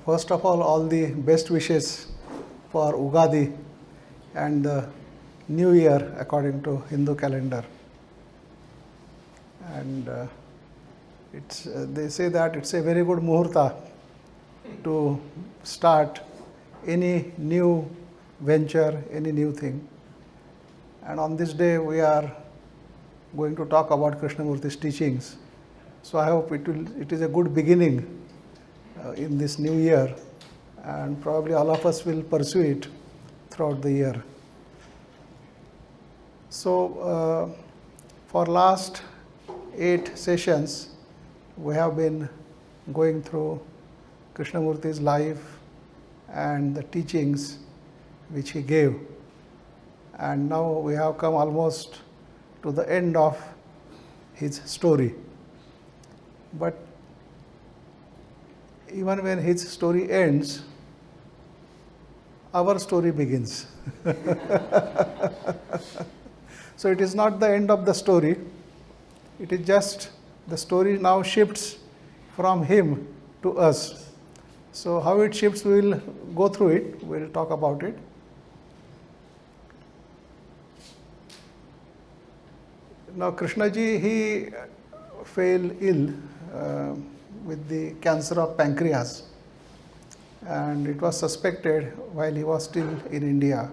First of all the best wishes for Ugadi and the New Year according to Hindu calendar. And they say that it's a very good muhurta to start any new venture, any new thing. And on this day we are going to talk about Krishnamurti's teachings. So I hope it is a good beginning in this new year, and probably all of us will pursue it throughout the year. So for last 8 sessions we have been going through Krishnamurti's life and the teachings which he gave, and now we have come almost to the end of his story. But even when his story ends, our story begins. So it is not the end of the story, it is just the story now shifts from him to us. So how it shifts, we will go through it, we will talk about it. Now Krishnaji, he fell ill with the cancer of pancreas, and it was suspected while he was still in India.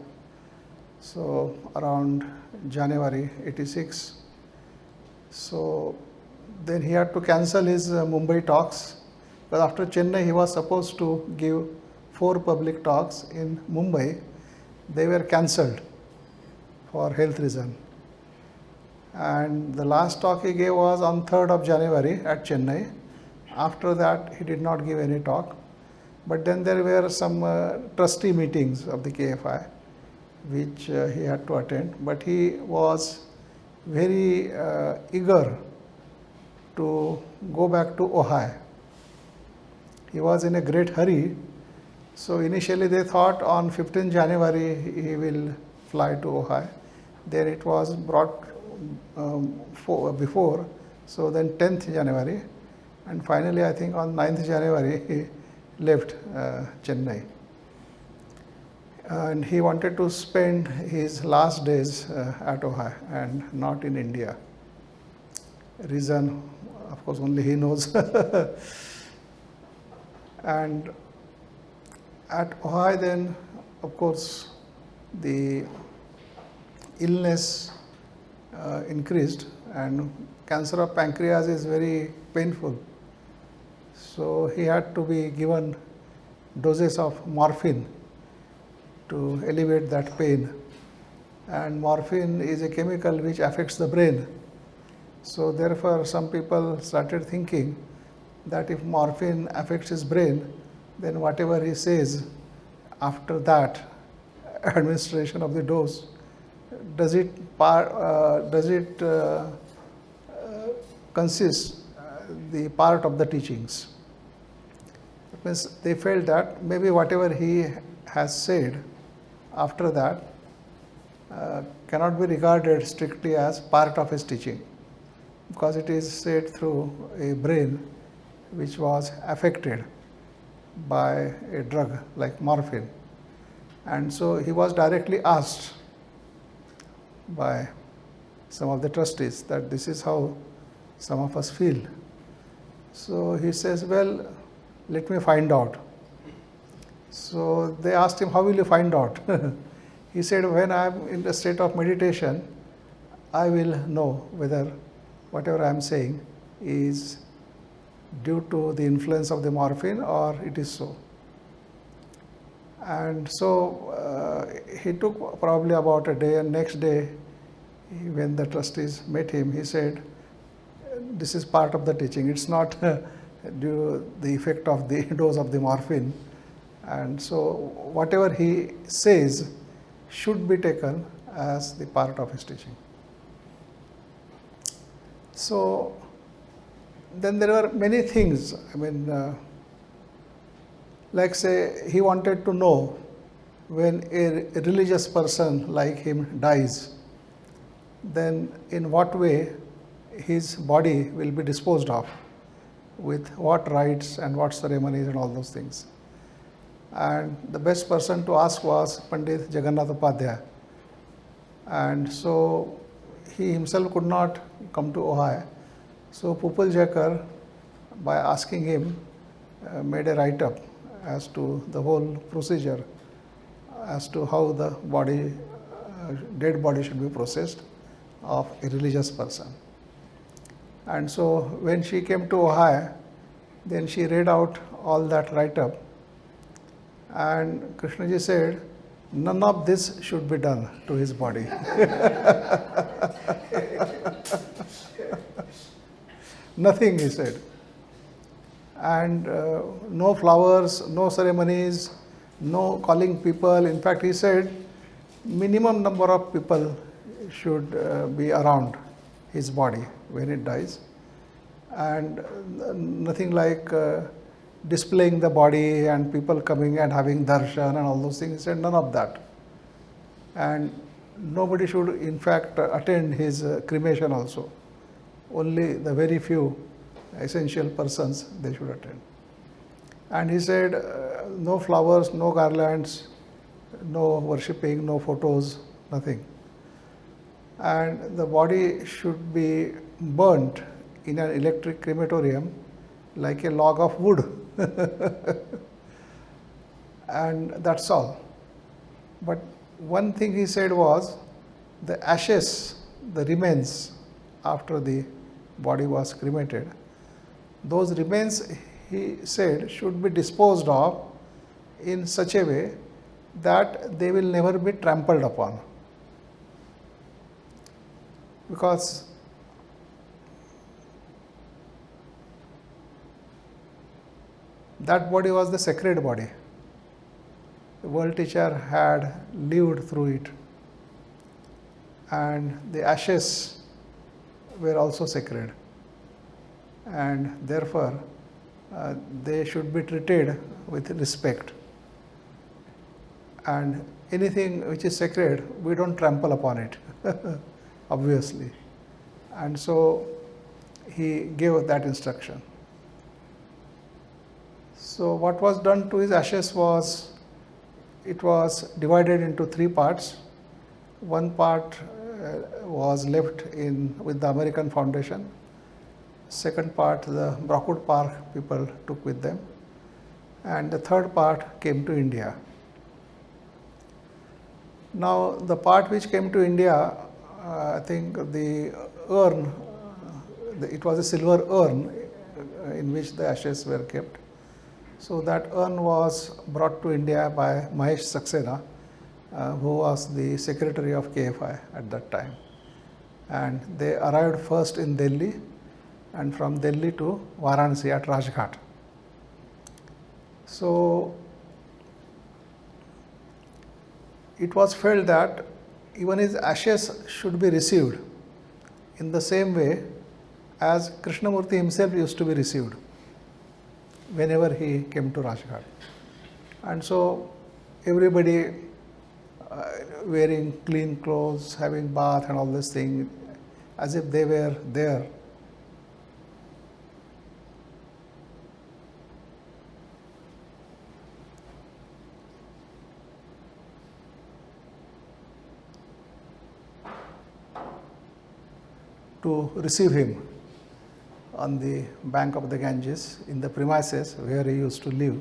So around January 86. So then he had to cancel his Mumbai talks, but after Chennai he was supposed to give 4 public talks in Mumbai. They were cancelled for health reason. And the last talk he gave was on 3rd of January at Chennai. After that, he did not give any talk. But then there were some trustee meetings of the KFI, which he had to attend. But he was very eager to go back to Ohio. He was in a great hurry. So initially they thought on 15th January he will fly to Ohio. Then it was brought before, so then 10th January, and finally I think on 9th January he left Chennai. And he wanted to spend his last days at Ohio and not in India. Reason, of course, only he knows. And at Ohio then, of course, the illness increased, and cancer of pancreas is very painful. So he had to be given doses of morphine to alleviate that pain. And morphine is a chemical which affects the brain. So therefore some people started thinking that if morphine affects his brain, then whatever he says after that administration of the dose, does it consist the part of the teachings? That means they felt that maybe whatever he has said after that cannot be regarded strictly as part of his teaching, because it is said through a brain which was affected by a drug like morphine. And so he was directly asked by some of the trustees that this is how some of us feel. So he says, well, let me find out. So they asked him, how will you find out? He said, when I am in the state of meditation, I will know whether whatever I am saying is due to the influence of the morphine or it is so. And so he took probably about a day, and next day when the trustees met him, he said, this is part of the teaching, it's not due the effect of the dose of the morphine. And so whatever he says should be taken as the part of his teaching. So then there were many things. I mean, like say he wanted to know when a religious person like him dies, then in what way his body will be disposed of, with what rites and what ceremonies and all those things. and the best person to ask was Pandit Jagannath Upadhyay. And so he himself could not come to Ohio. So Pupil Jaikar, by asking him, made a write-up as to the whole procedure, as to how the body, dead body should be processed of a religious person. And so when she came to Ohio, then she read out all that write-up, and Krishnaji said, none of this should be done to his body. Nothing, he said. And no flowers, no ceremonies, no calling people. In fact, he said, minimum number of people should be around his body when it dies. And nothing like displaying the body and people coming and having darshan and all those things. He said, none of that. And nobody should, in fact, attend his cremation also. Only the very few essential persons they should attend. And he said, no flowers, no garlands, no worshipping, no photos, nothing. And the body should be burnt in an electric crematorium like a log of wood. And that's all. But one thing he said was, the ashes, the remains after the body was cremated, those remains, he said, should be disposed of in such a way that they will never be trampled upon. Because that body was the sacred body. The world teacher had lived through it, and the ashes were also sacred, and therefore they should be treated with respect. And anything which is sacred, we don't trample upon it, obviously. And so he gave that instruction. So what was done to his ashes was, it was divided into three parts. One part was left with the American Foundation. Second part, the Brockwood Park people took with them. And the third part came to India. Now, the part which came to India, I think the urn, it was a silver urn in which the ashes were kept. So that urn was brought to India by Mahesh Saxena, who was the secretary of KFI at that time. And they arrived first in Delhi, and from Delhi to Varanasi at Rajghat. So it was felt that even his ashes should be received in the same way as Krishnamurti himself used to be received whenever he came to Rajghat. And so everybody wearing clean clothes, having bath and all this thing, as if they were there. To receive him on the bank of the Ganges in the premises where he used to live.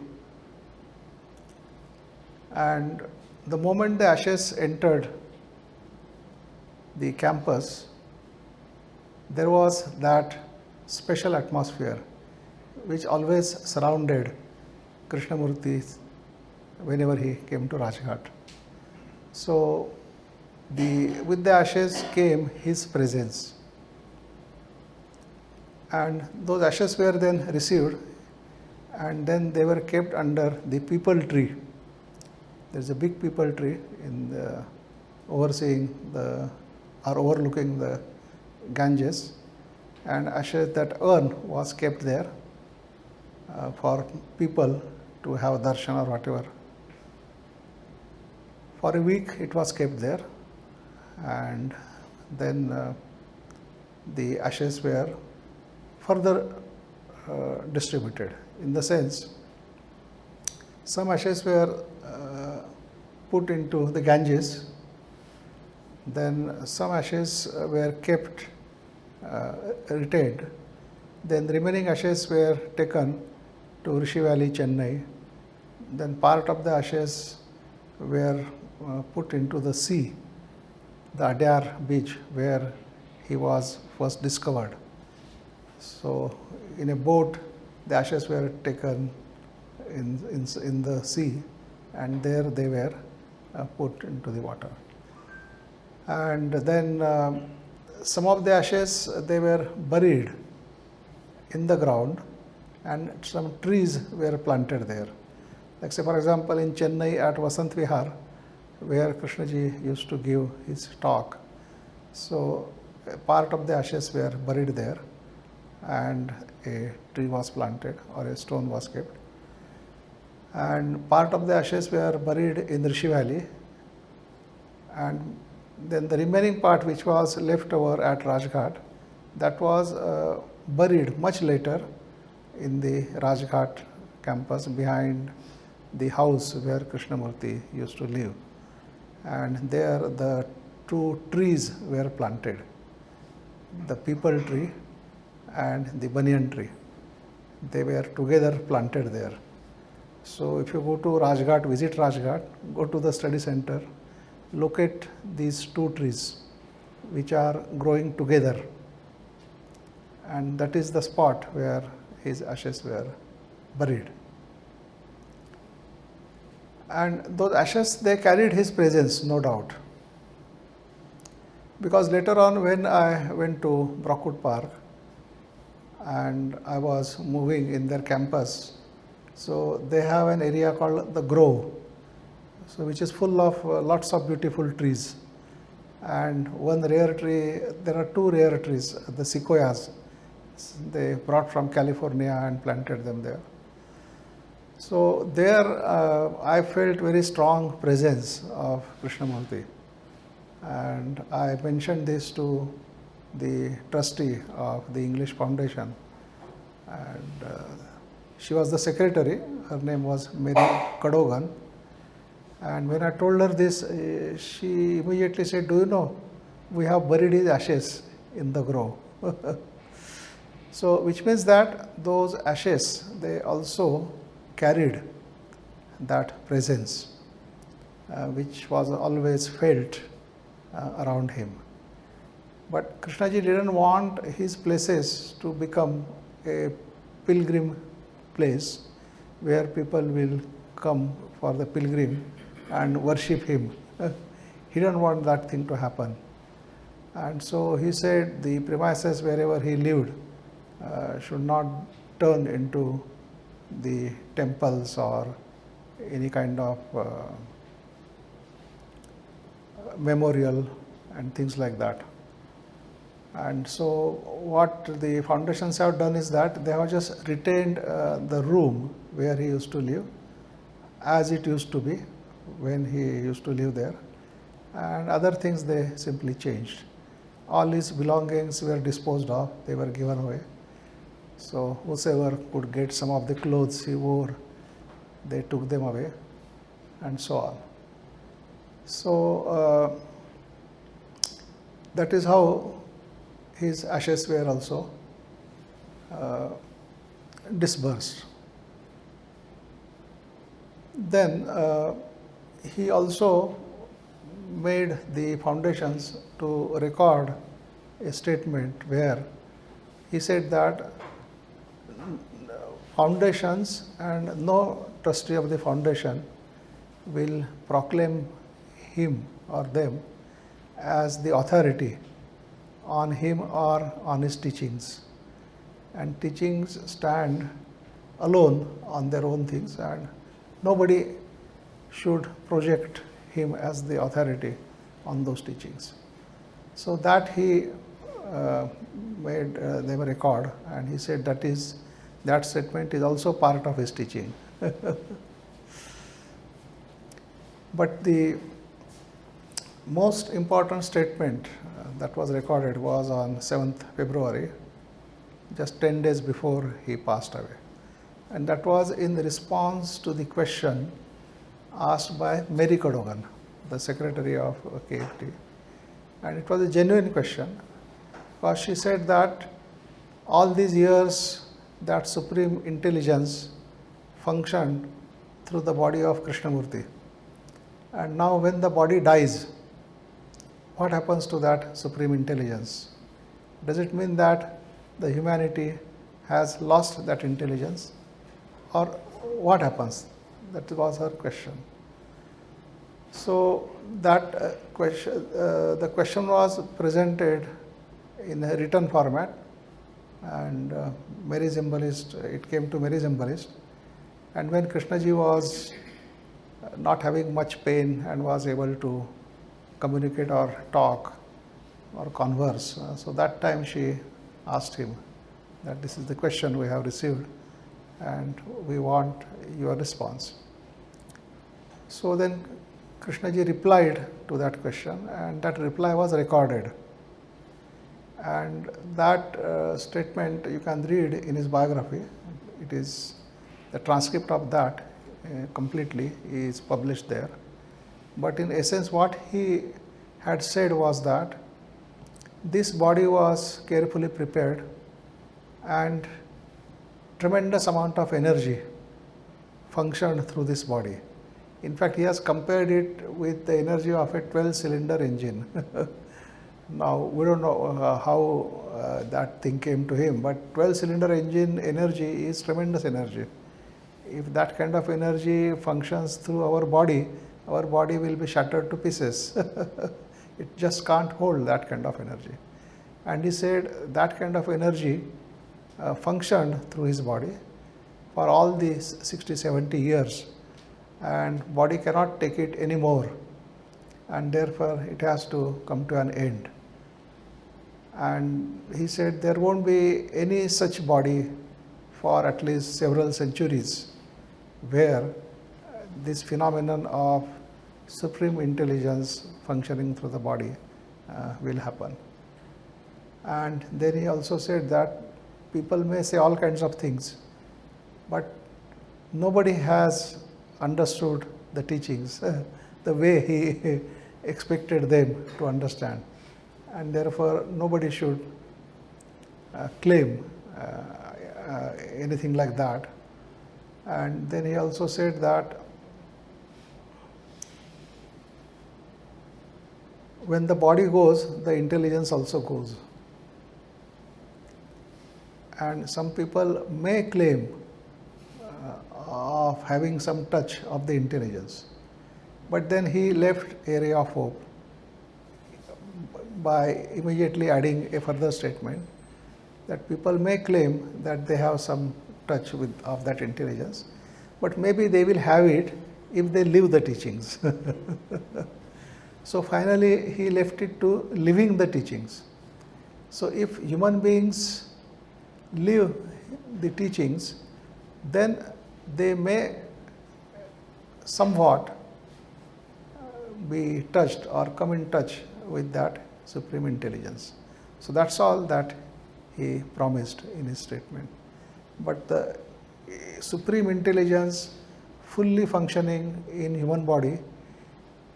And the moment the ashes entered the campus, there was that special atmosphere which always surrounded Krishnamurti whenever he came to Rajghat. So with the ashes came his presence. And those ashes were then received, and then they were kept under the peepal tree. There's a big peepal tree overlooking the Ganges, and ashes, that urn was kept there for people to have darshan or whatever. For a week it was kept there, and then the ashes were further distributed. In the sense, some ashes were put into the Ganges, then some ashes were kept retained, then the remaining ashes were taken to Rishi Valley, Chennai, then part of the ashes were put into the sea, the Adyar beach where he was first discovered. So in a boat the ashes were taken in the sea, and there they were put into the water. And then some of the ashes they were buried in the ground, and some trees were planted there. Like say for example in Chennai at Vasant Vihar, where Krishnaji used to give his talk. So a part of the ashes were buried there, and a tree was planted or a stone was kept. And part of the ashes were buried in Rishi Valley, and then the remaining part which was left over at Rajghat, that was buried much later in the Rajghat campus behind the house where Krishnamurti used to live. And there the two trees were planted, the peepal tree and the banyan tree. They were together planted there. So if you go to Rajghat, visit Rajghat, go to the study center, look at these two trees which are growing together, and that is the spot where his ashes were buried. And those ashes, they carried his presence, no doubt. Because later on when I went to Brockwood Park and I was moving in their campus, so they have an area called the Grove, so which is full of lots of beautiful trees. And one rare tree, there are two rare trees, the sequoias, they brought from California and planted them there. So there I felt very strong presence of Krishnamurti, and I mentioned this to the trustee of the English Foundation, and she was the secretary, her name was Mary Cadogan, and when I told her this, she immediately said, "Do you know, we have buried his ashes in the grove." So which means that those ashes, they also carried that presence which was always felt around him. But Krishnaji didn't want his places to become a pilgrim place where people will come for the pilgrim and worship him. He didn't want that thing to happen. And so he said the premises wherever he lived should not turn into the temples or any kind of memorial and things like that. And so what the foundations have done is that they have just retained the room where he used to live as it used to be when he used to live there, and other things they simply changed. All his belongings were disposed of, they were given away. So whosoever could get some of the clothes he wore, they took them away, and so on. So that is how his ashes were also dispersed. Then he also made the foundations to record a statement where he said that foundations and no trustee of the foundation will proclaim him or them as the authority on him or on his teachings. And teachings stand alone on their own things, and nobody should project him as the authority on those teachings. So that he made them record, and he said that statement is also part of his teaching. But the most important statement that was recorded was on 7th February, just 10 days before he passed away. and that was in response to the question asked by Mary Cadogan, the secretary of KFT. And it was a genuine question, because she said that all these years that supreme intelligence functioned through the body of Krishnamurti. And now when the body dies, what happens to that supreme intelligence? Does it mean that the humanity has lost that intelligence, or what happens? That was her question. So that the question was presented in a written format, and Mary Symbolist, it came to Mary Symbolist. And when Krishnaji was not having much pain and was able to communicate or talk or converse, so that time she asked him that this is the question we have received and we want your response. So then Krishnaji replied to that question, and that reply was recorded. And that statement you can read in his biography. It is the transcript of that completely is published there. But in essence, what he had said was that this body was carefully prepared and tremendous amount of energy functioned through this body. In fact, he has compared it with the energy of a 12-cylinder engine. Now, we don't know how that thing came to him, but 12-cylinder engine energy is tremendous energy. If that kind of energy functions through our body will be shattered to pieces. It just can't hold that kind of energy. And he said that kind of energy functioned through his body for all these 60-70 years, and body cannot take it anymore, and therefore it has to come to an end. And he said there won't be any such body for at least several centuries where this phenomenon of supreme intelligence functioning through the body will happen. And then he also said that people may say all kinds of things, but nobody has understood the teachings the way he expected them to understand, and therefore nobody should claim anything like that. And then he also said that when the body goes, the intelligence also goes. And some people may claim of having some touch of the intelligence. But then he left a ray of hope by immediately adding a further statement that people may claim that they have some touch of that intelligence, but maybe they will have it if they live the teachings. So finally he left it to living the teachings. So if human beings live the teachings, then they may somewhat be touched or come in touch with that supreme intelligence. So that's all that he promised in his statement. But the supreme intelligence fully functioning in human body,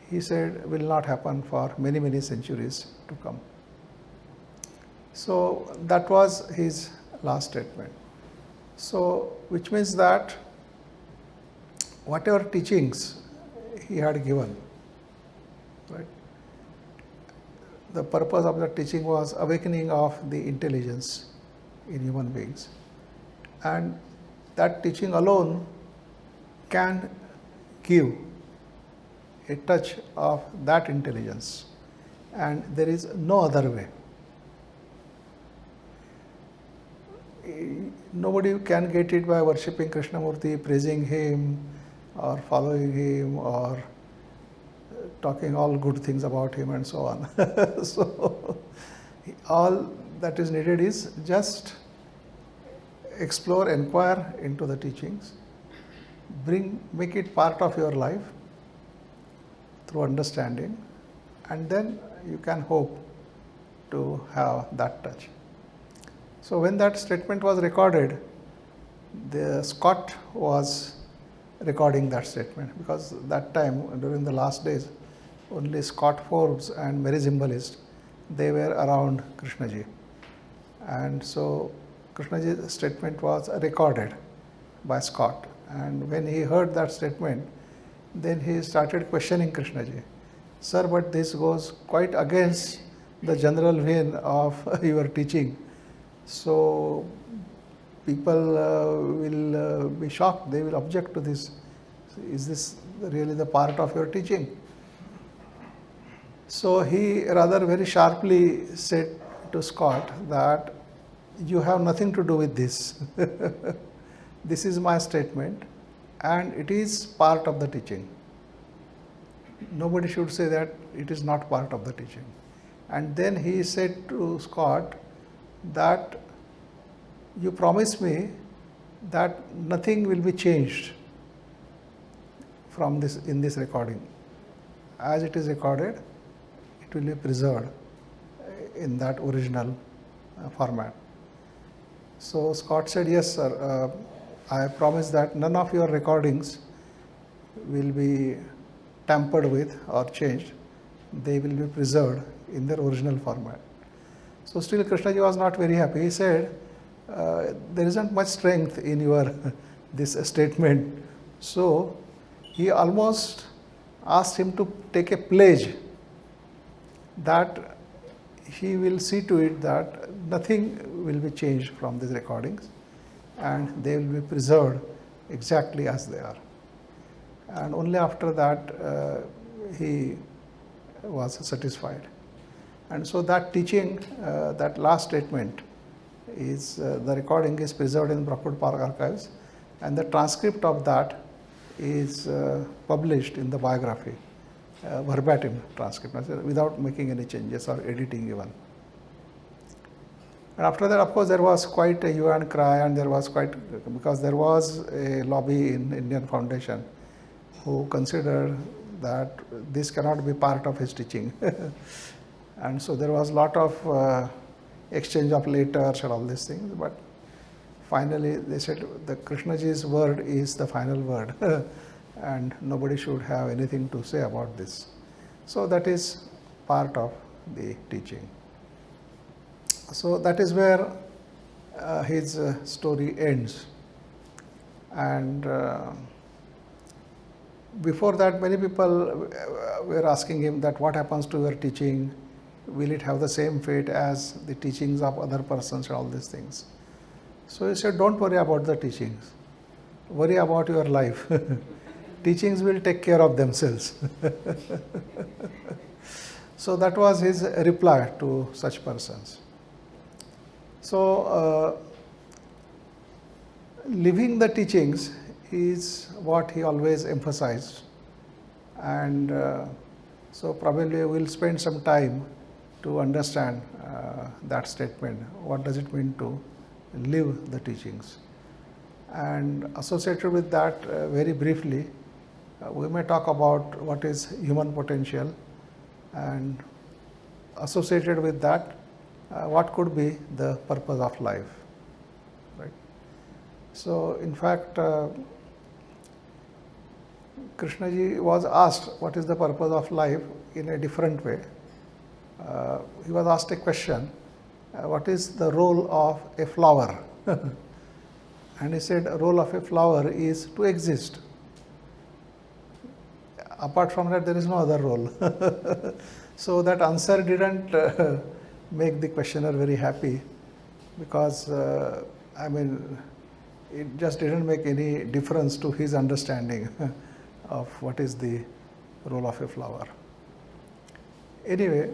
he said, will not happen for many, many centuries to come. So that was his last statement. So which means that whatever teachings he had given, right, the purpose of the teaching was awakening of the intelligence in human beings, and that teaching alone can give a touch of that intelligence, and there is no other way. Nobody can get it by worshipping Krishnamurti, praising him, or following him, or talking all good things about him and so on. So all that is needed is just explore, inquire into the teachings, make it part of your life through understanding, and then you can hope to have that touch. So when that statement was recorded, the Scott was recording that statement, because that time during the last days only Scott Forbes and Mary Symbolist, they were around Krishnaji, and so Krishnaji's statement was recorded by Scott, and when he heard that statement, then he started questioning Krishnaji. Sir, but this goes quite against the general vein of your teaching. So people will be shocked, they will object to this. Is this really the part of your teaching? So he rather very sharply said to Scott that you have nothing to do with this. This is my statement and it is part of the teaching. Nobody should say that it is not part of the teaching. And then he said to Scott that you promise me that nothing will be changed from this in this recording. As it is recorded, it will be preserved in that original format. So Scott said, yes sir, I promise that none of your recordings will be tampered with or changed. They will be preserved in their original format. So still Krishnaji was not very happy. He said, there isn't much strength in your this statement. So he almost asked him to take a pledge that he will see to it that nothing will be changed from these recordings and they will be preserved exactly as they are. And only after that he was satisfied. And so that teaching, that last statement is, the recording is preserved in Brockwood Park archives, and the transcript of that is published in the biography, verbatim transcript, without making any changes or editing even. And after that, of course, there was quite a hue and cry, and there was quite, because there was a lobby in Indian Foundation who considered that this cannot be part of his teaching. And so there was a lot of exchange of letters and all these things, but finally they said the Krishnaji's word is the final word and nobody should have anything to say about this. So that is part of the teaching. So that is where his story ends. And before that, many people were asking him that what happens to your teaching? Will it have the same fate as the teachings of other persons and all these things? So he said, don't worry about the teachings. Worry about your life. Teachings will take care of themselves. So that was his reply to such persons. So living the teachings is what he always emphasized. And so probably we'll spend some time to understand that statement. What does it mean to live the teachings? And associated with that, very briefly, we may talk about what is human potential, and associated with that, what could be the purpose of life, right? So in fact, Krishnaji was asked what is the purpose of life in a different way. He was asked a question, what is the role of a flower? And he said, the role of a flower is to exist. Apart from that, there is no other role. So that answer didn't make the questioner very happy, because I mean, it just didn't make any difference to his understanding of what is the role of a flower. Anyway,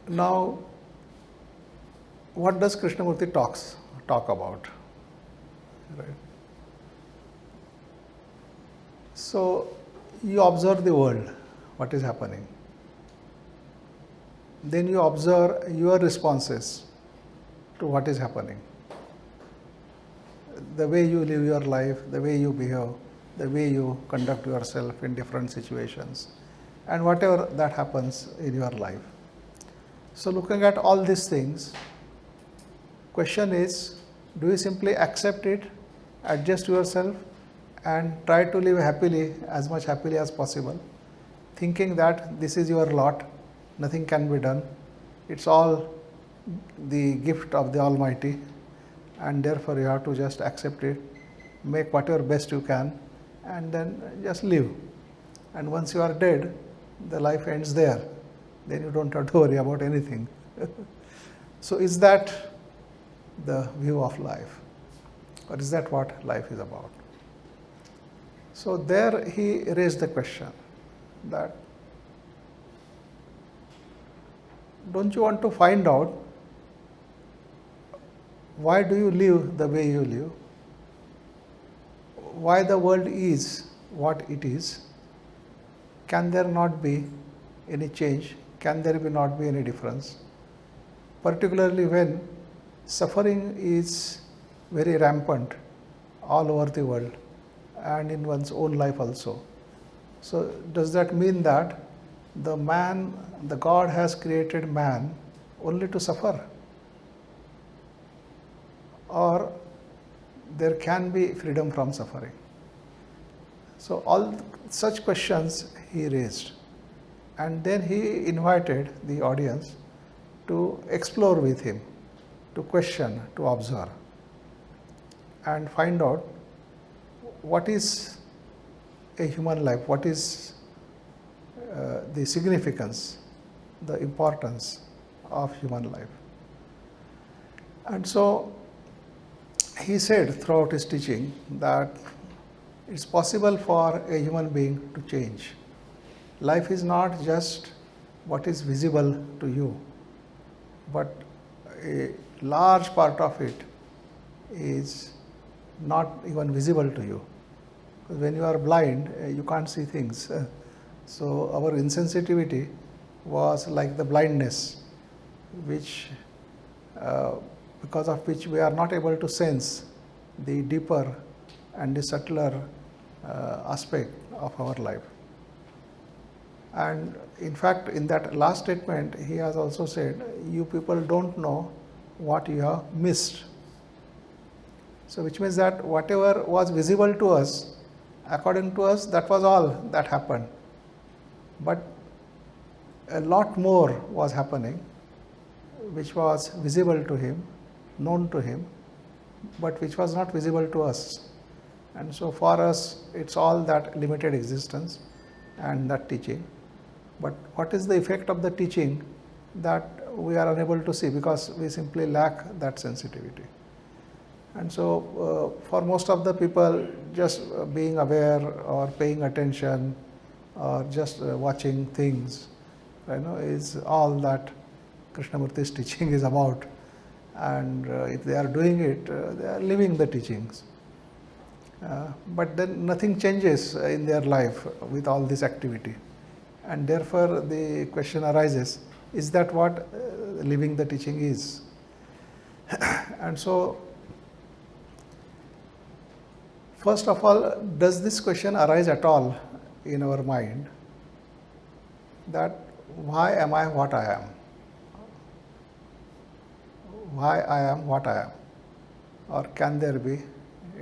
now what does Krishnamurti talk about? Right. So you observe the world, what is happening. Then you observe your responses to what is happening. The way you live your life, the way you behave, the way you conduct yourself in different situations, and whatever that happens in your life. So looking at all these things, question is, Do you simply accept it, adjust yourself, and try to live happily, as much happily as possible, thinking that this is your lot, nothing can be done, it's all the gift of the Almighty, and therefore you have to just accept it, make whatever best you can, and then just live. And once you are dead, the life ends there. Then you don't have to worry about anything. So is that the view of life? Or is that what life is about? So there he raised the question that, don't you want to find out why do you live the way you live? Why the world is what it is? Can there not be any change? Can there not be any difference? Particularly when suffering is very rampant all over the world and in one's own life also. So does that mean that the God has created man only to suffer? Or there can be freedom from suffering? So all such questions he raised, and then he invited the audience to explore with him, to question, to observe, and find out what is a human life, what is the significance, the importance of human life. And so he said throughout his teaching that it's possible for a human being to change. Life is not just what is visible to you, but a large part of it is not even visible to you. Because when you are blind, you can't see things. So our insensitivity was like the blindness, which because of which we are not able to sense the deeper and the subtler aspect of our life. And in fact, in that last statement, he has also said, you people don't know what you have missed. So which means that whatever was visible to us, according to us, that was all that happened. But a lot more was happening, which was visible to him, known to him, but which was not visible to us. And so for us, it's all that limited existence and that teaching. But what is the effect of the teaching that we are unable to see because we simply lack that sensitivity? And so for most of the people, just being aware or paying attention or just watching things, is all that Krishnamurti's teaching is about. And if they are doing it, they are living the teachings. But then nothing changes in their life with all this activity. And therefore the question arises, is that what living the teaching is? And so, first of all, does this question arise at all in our mind, that why am I what I am? Why I am what I am? Or can there be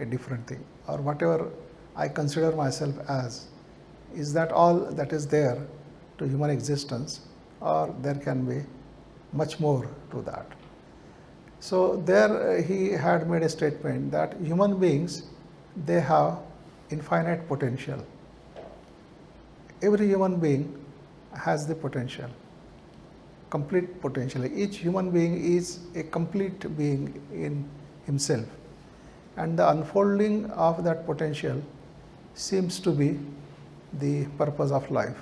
a different thing? Or whatever I consider myself as, is that all that is there to human existence, or there can be much more to that? So there he had made a statement that human beings, they have infinite potential. Every human being has the potential, complete potential. Each human being is a complete being in himself. And the unfolding of that potential seems to be the purpose of life.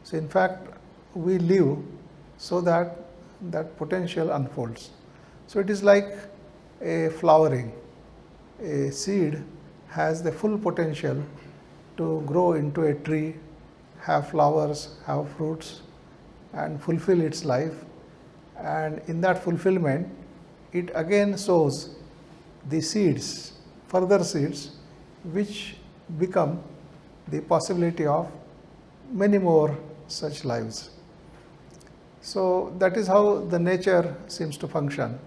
So in fact, we live so that that potential unfolds. So it is like a flowering. A seed has the full potential to grow into a tree, have flowers, have fruits, and fulfill its life. And in that fulfillment, it again sows the seeds, further seeds, which become the possibility of many more such lives. So that is how the nature seems to function.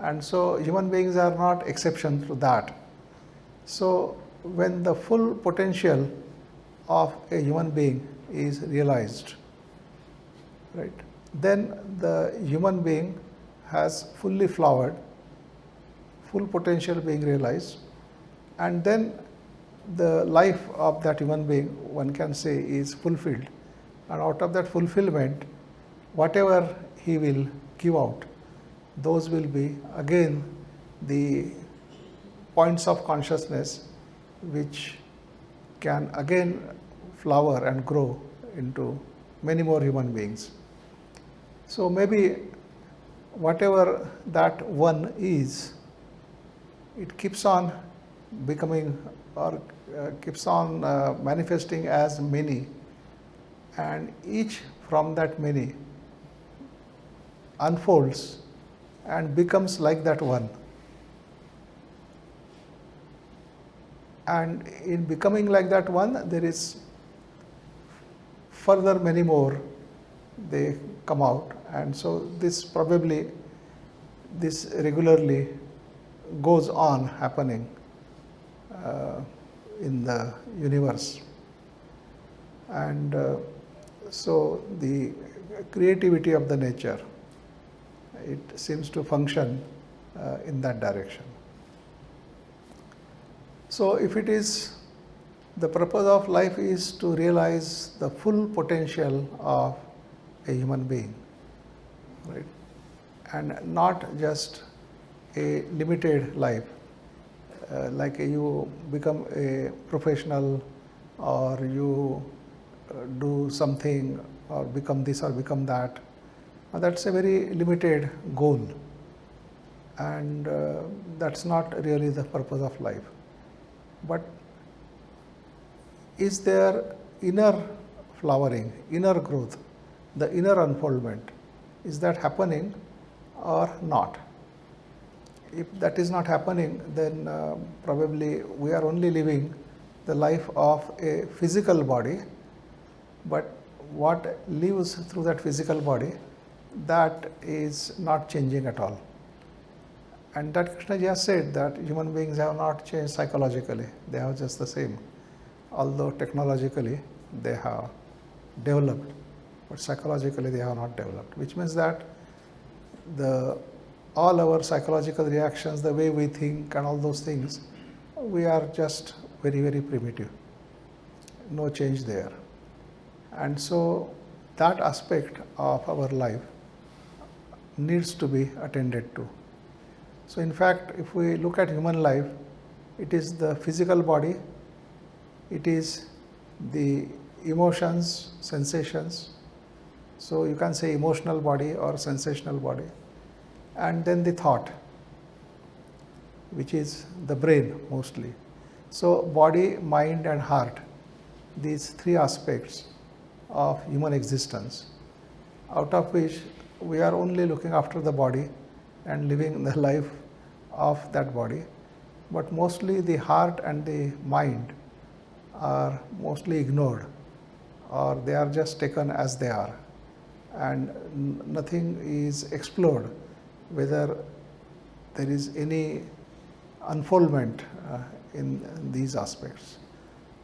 and so human beings are not exception to that. So when the full potential of a human being is realized, right, then the human being has fully flowered, full potential being realized, and then the life of that human being, one can say, is fulfilled, and out of that fulfillment, whatever he will give out, those will be again the points of consciousness which can again flower and grow into many more human beings. So maybe whatever that one is, it keeps on becoming or keeps on manifesting as many, and each from that many unfolds and becomes like that one. And in becoming like that one, there is further many more, they come out, and so this probably, this regularly goes on happening in the universe. And so the creativity of the nature, it seems to function in that direction. So if it is, the purpose of life is to realize the full potential of a human being, right, and not just a limited life, like you become a professional or you do something or become this or become that. That's a very limited goal, and that's not really the purpose of life. But is there inner flowering, inner growth, the inner unfoldment, is that happening or not? If that is not happening, then probably we are only living the life of a physical body, but what lives through that physical body, that is not changing at all. And that Krishna ji has said that human beings have not changed psychologically, they have just the same, although technologically they have developed, but psychologically they have not developed, which means that all our psychological reactions, the way we think and all those things, we are just very, very primitive, no change there. And so that aspect of our life needs to be attended to. So in fact, if we look at human life, it is the physical body, it is the emotions, sensations, so you can say emotional body or sensational body, and then the thought, which is the brain mostly. So body, mind and heart, these three aspects of human existence, out of which we are only looking after the body and living the life of that body, but mostly the heart and the mind are mostly ignored, or they are just taken as they are, and nothing is explored whether there is any unfoldment in these aspects.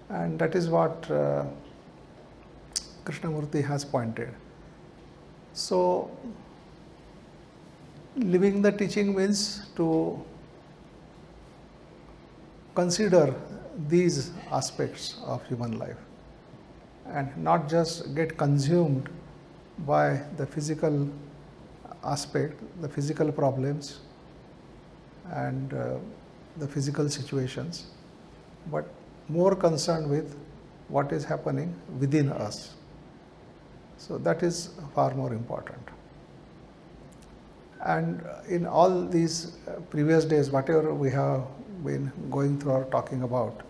And that is what Krishnamurti has pointed. So living the teaching means to consider these aspects of human life and not just get consumed by the physical aspect, the physical problems and the physical situations, but more concerned with what is happening within us. So that is far more important. And in all these previous days, whatever we have been going through or talking about,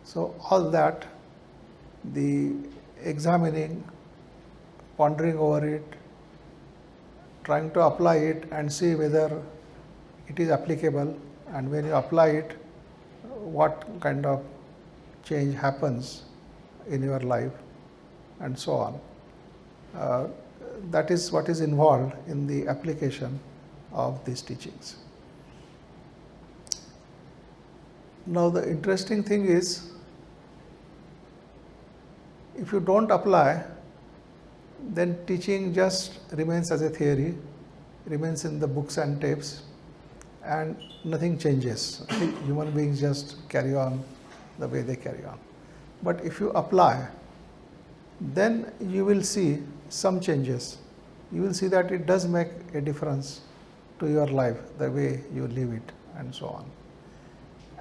so all that, the examining, pondering over it, trying to apply it and see whether it is applicable, and when you apply it, what kind of change happens in your life and so on. That is what is involved in the application of these teachings. Now the interesting thing is, if you don't apply, then teaching just remains as a theory, remains in the books and tapes, and nothing changes. Human beings just carry on the way they carry on. But if you apply, then you will see some changes. You will see that it does make a difference to your life, the way you live it, and so on.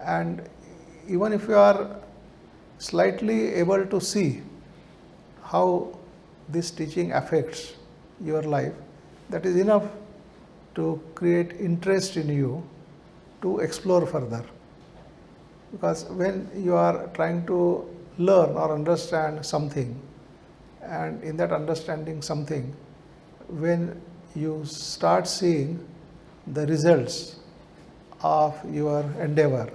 And even if you are slightly able to see how this teaching affects your life, that is enough to create interest in you to explore further. Because when you are trying to learn or understand something, and in that understanding something, when you start seeing the results of your endeavor,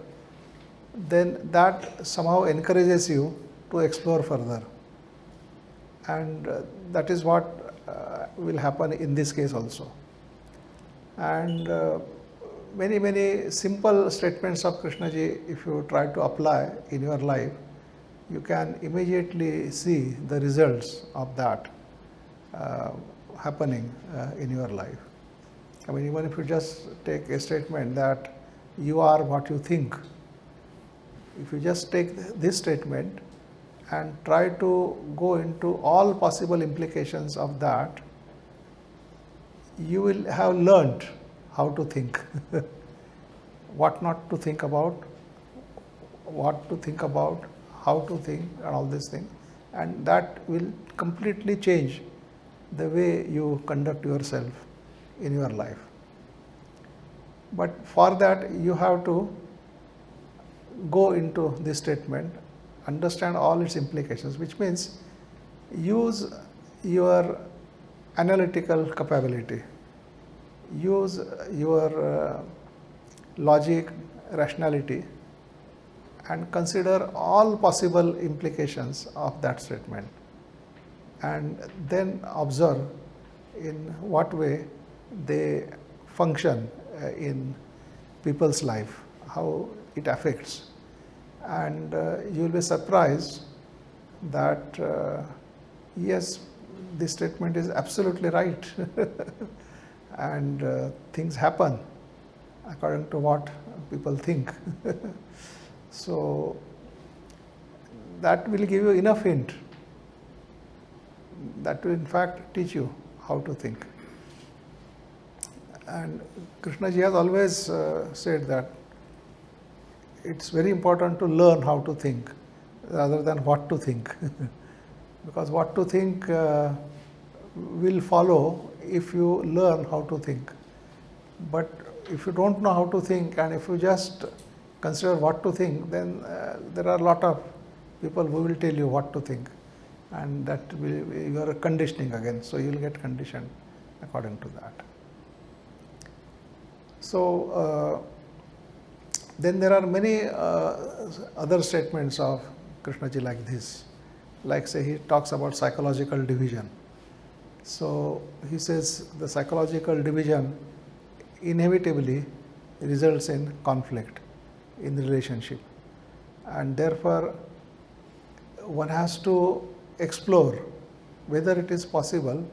then that somehow encourages you to explore further. And that is what will happen in this case also. And many simple statements of Krishnaji, if you try to apply in your life, you can immediately see the results of that happening in your life. I mean, even if you just take a statement that you are what you think, if you just take this statement and try to go into all possible implications of that, you will have learned how to think, what not to think about, what to think about, how to think, and all these things. And that will completely change the way you conduct yourself in your life. But for that, you have to go into this statement, understand all its implications, which means use your analytical capability, use your logic, rationality, and consider all possible implications of that statement, and then observe in what way they function in people's life, how it affects. And you will be surprised that yes, this statement is absolutely right and things happen according to what people think. So that will give you enough hint, that will in fact teach you how to think. And Krishnaji has always said that it's very important to learn how to think rather than what to think. Because what to think will follow if you learn how to think. But if you don't know how to think, and if you just consider what to think, then there are a lot of people who will tell you what to think, and that will be your conditioning again. So you will get conditioned according to that. So then there are many other statements of Krishnaji like this. Like say he talks about psychological division. So he says the psychological division inevitably results in conflict in the relationship, and therefore one has to explore whether it is possible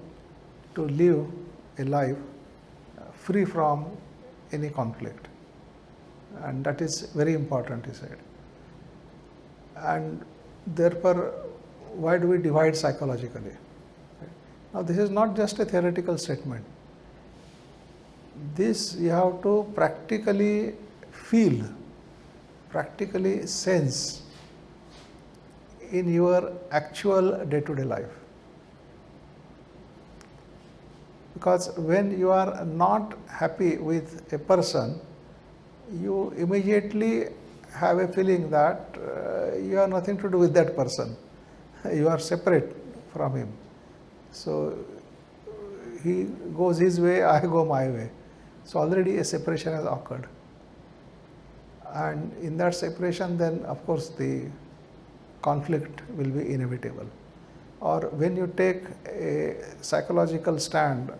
to live a life free from any conflict, and that is very important, he said. And therefore, why do we divide psychologically? Now this is not just a theoretical statement. This you have to practically feel, practically sense in your actual day-to-day life. Because when you are not happy with a person, you immediately have a feeling that you have nothing to do with that person. You are separate from him. So he goes his way, I go my way. So already a separation has occurred. And in that separation, then of course the conflict will be inevitable. Or when you take a psychological stand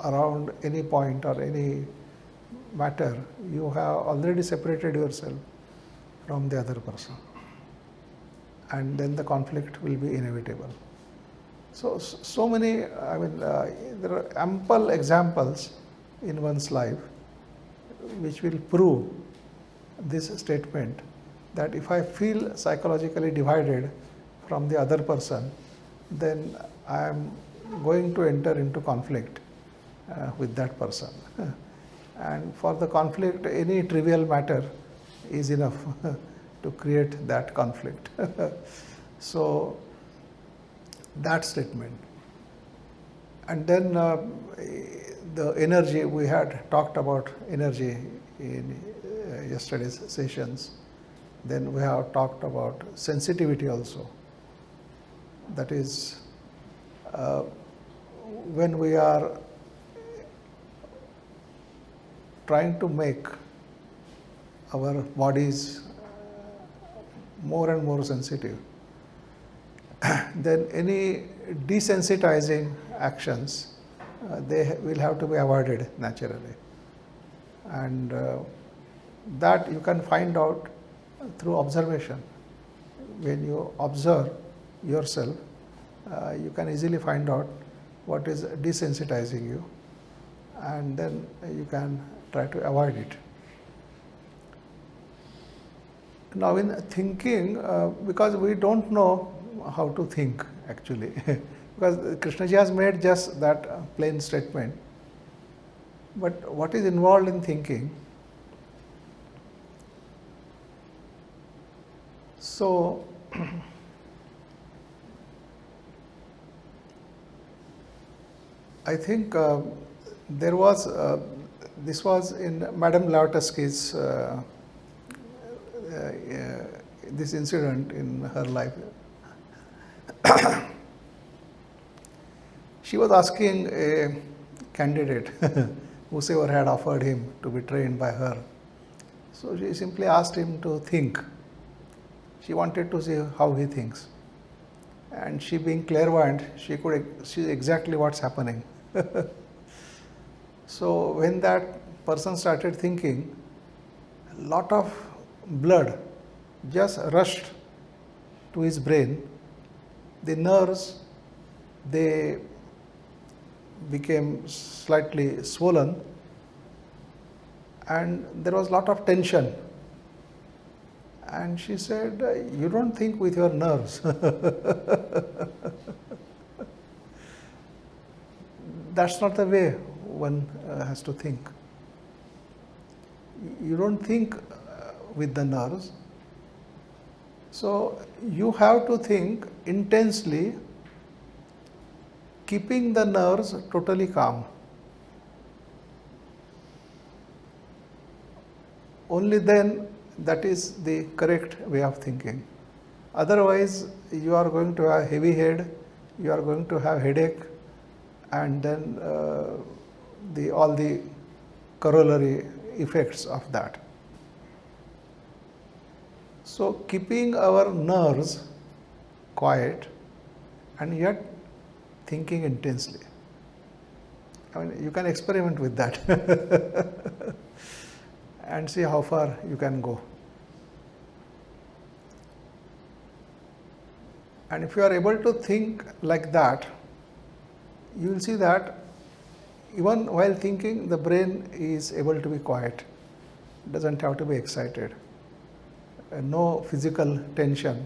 around any point or any matter, you have already separated yourself from the other person, and then the conflict will be inevitable. So many, there are ample examples in one's life which will prove this statement, that if I feel psychologically divided from the other person, then I am going to enter into conflict with that person. And for the conflict, any trivial matter is enough to create that conflict. So that statement. And then the energy, we had talked about energy in yesterday's sessions. Then we have talked about sensitivity also. That is, when we are trying to make our bodies more and more sensitive, then any desensitizing actions, they will have to be avoided naturally. And that you can find out through observation. When you observe yourself, you can easily find out what is desensitizing you, and then you can try to avoid it. Now in thinking, because we don't know how to think actually, because Krishnaji has made just that plain statement, but what is involved in thinking? So I think there was, this was in Madame Blavatsky's this incident in her life. She was asking a candidate, whosoever had offered him to be trained by her. So she simply asked him to think. She wanted to see how he thinks. And she, being clairvoyant, she could see exactly what's happening. So when that person started thinking, a lot of blood just rushed to his brain. The nerves, they became slightly swollen, and there was a lot of tension. And she said, you don't think with your nerves. That's not the way one has to think. You don't think with the nerves. So you have to think intensely, keeping the nerves totally calm. Only then that is the correct way of thinking. Otherwise, you are going to have heavy head, you are going to have headache, and then all the corollary effects of that. So keeping our nerves quiet and yet thinking intensely. I mean, you can experiment with that and see how far you can go. And if you are able to think like that, you will see that even while thinking, the brain is able to be quiet. It doesn't have to be excited. No physical tension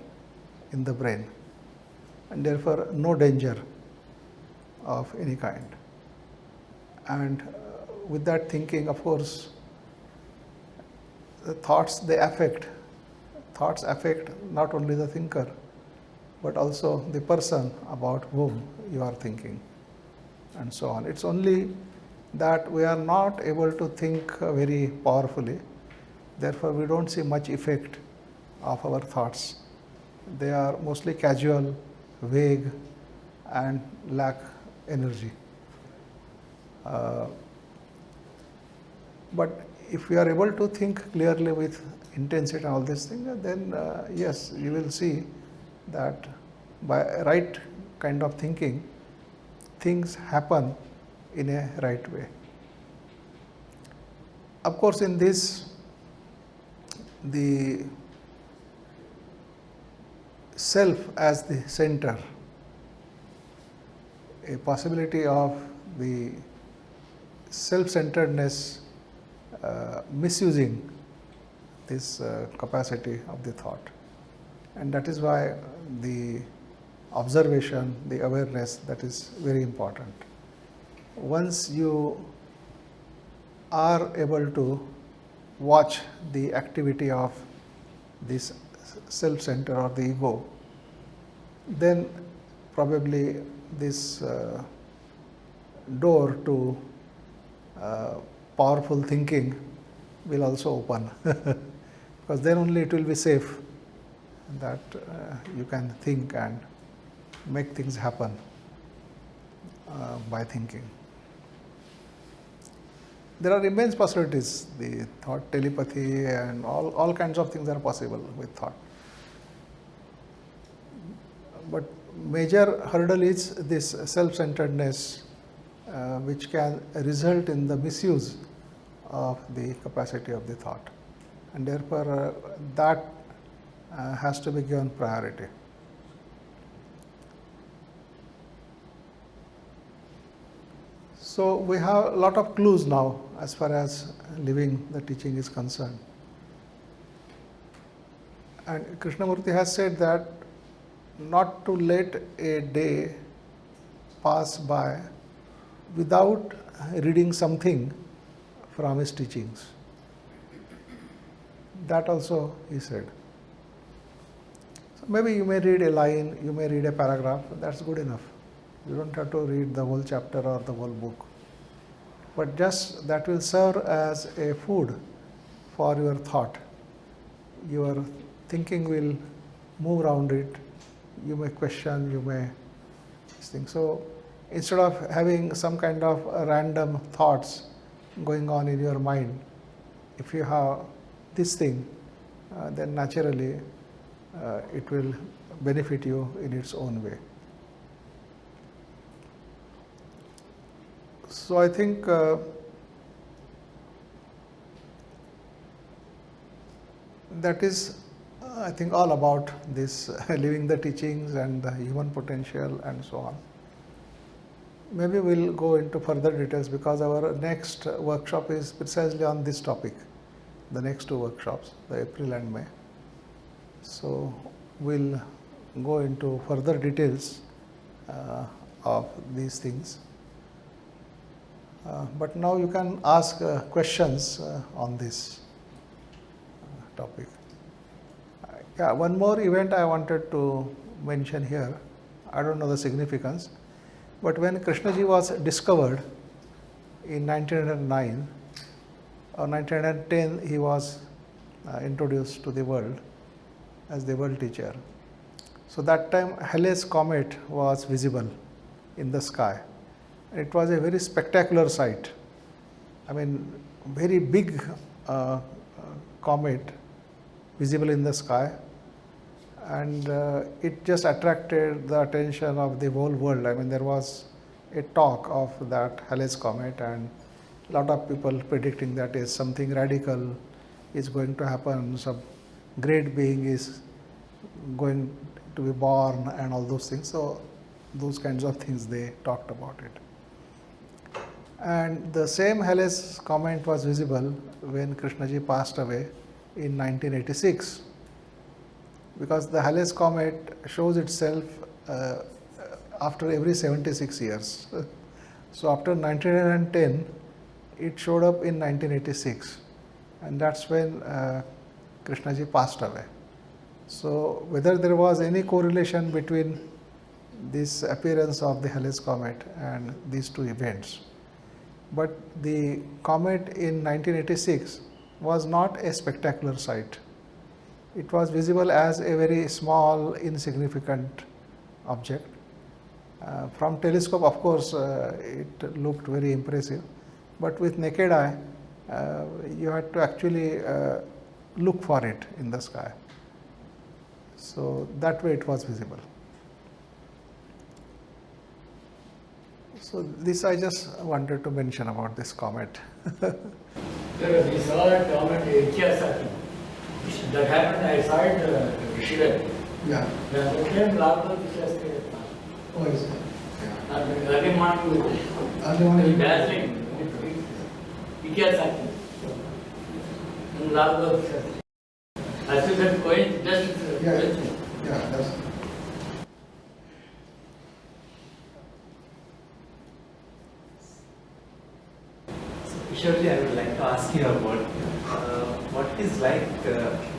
in the brain, and therefore no danger of any kind. And with that thinking, of course, the thoughts, they affect. Thoughts affect not only the thinker, but also the person about whom you are thinking, and so on. It's only that we are not able to think very powerfully, therefore we don't see much effect of our thoughts. They are mostly casual, vague, and lack energy. But if we are able to think clearly with intensity and all these things, then yes, you will see that by right kind of thinking, things happen in a right way. Of course, in this, the self as the center, a possibility of the self-centeredness misusing this capacity of the thought. And that is why the observation, the awareness, that is very important. Once you are able to watch the activity of this self-center or the ego, then probably this door to powerful thinking will also open because then only it will be safe that you can think and make things happen by thinking. There are immense possibilities, the thought, telepathy, and all kinds of things are possible with thought. But major hurdle is this self-centeredness, which can result in the misuse of the capacity of the thought, and therefore that has to be given priority. So we have a lot of clues now as far as living the teaching is concerned. And Krishnamurti has said that not to let a day pass by without reading something from his teachings. That also he said. So maybe you may read a line, you may read a paragraph, that's good enough. You don't have to read the whole chapter or the whole book. But just that will serve as a food for your thought. Your thinking will move around it. You may question, you may think. So instead of having some kind of random thoughts going on in your mind, if you have this thing, then naturally it will benefit you in its own way. So I think that is, I think, all about this living the teachings and the human potential and so on. Maybe we'll go into further details because our next workshop is precisely on this topic, the next two workshops, the April and May. So we'll go into further details of these things. But now you can ask questions on this topic. Yeah, one more event I wanted to mention here. I don't know the significance, but when Krishnaji was discovered in 1909 or 1910, he was introduced to the world as the world teacher. So that time Halley's comet was visible in the sky. It was a very spectacular sight. I mean, very big comet visible in the sky, and it just attracted the attention of the whole world. I mean, there was a talk of that Halley's comet, and a lot of people predicting that is something radical is going to happen, some great being is going to be born, and all those things. So those kinds of things they talked about it. And the same Halley's comet was visible when Krishnaji passed away in 1986, because the Halley's comet shows itself after every 76 years. So after 1910, it showed up in 1986, and that's when Krishnaji passed away. So whether there was any correlation between this appearance of the Halley's comet and these two events. But the comet in 1986 was not a spectacular sight. It was visible as a very small, insignificant object. From telescope, of course, it looked very impressive, but with naked eye, you had to actually look for it in the sky. So that way it was visible. So this I just wanted to mention about this comet. We saw a comet in That happened, I saw it in Michigan. Yeah. Yeah, the same Naubat V5. Oh, is it? Early morning, Early morning. dazzling. It has Naubat V5. As you said, coin, just Yeah. coincidence. Yeah, that's. Surely, I would like to ask you about what it is like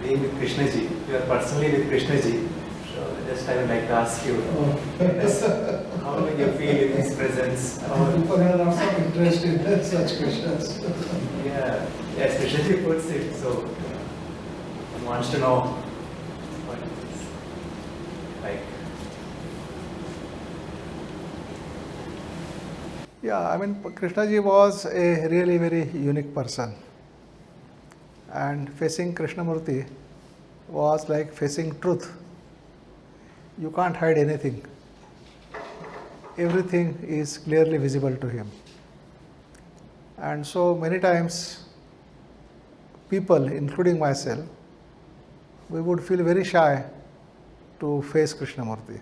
being with Krishnaji. You are personally with Krishnaji. So just I would like to ask you, yes, how do you feel in his presence? People have lots of interest in such questions. Yeah, yes, Krishnaji puts it. So one wants to know what it is like. Yeah, I mean, Krishnaji was a really very unique person. And facing Krishnamurti was like facing truth. You can't hide anything. Everything is clearly visible to him. And so many times, people, including myself, we would feel very shy to face Krishnamurti.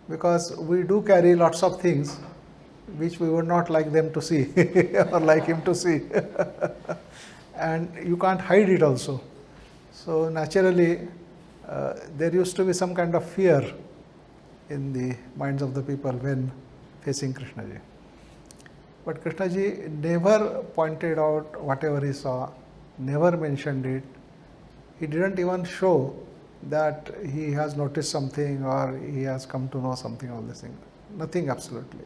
Because we do carry lots of things which we would not like them to see or like him to see. And you can't hide it also. So naturally, there used to be some kind of fear in the minds of the people when facing Krishnaji. But Krishnaji never pointed out whatever he saw, never mentioned it. He didn't even show that he has noticed something or he has come to know something, all this thing. Nothing, absolutely.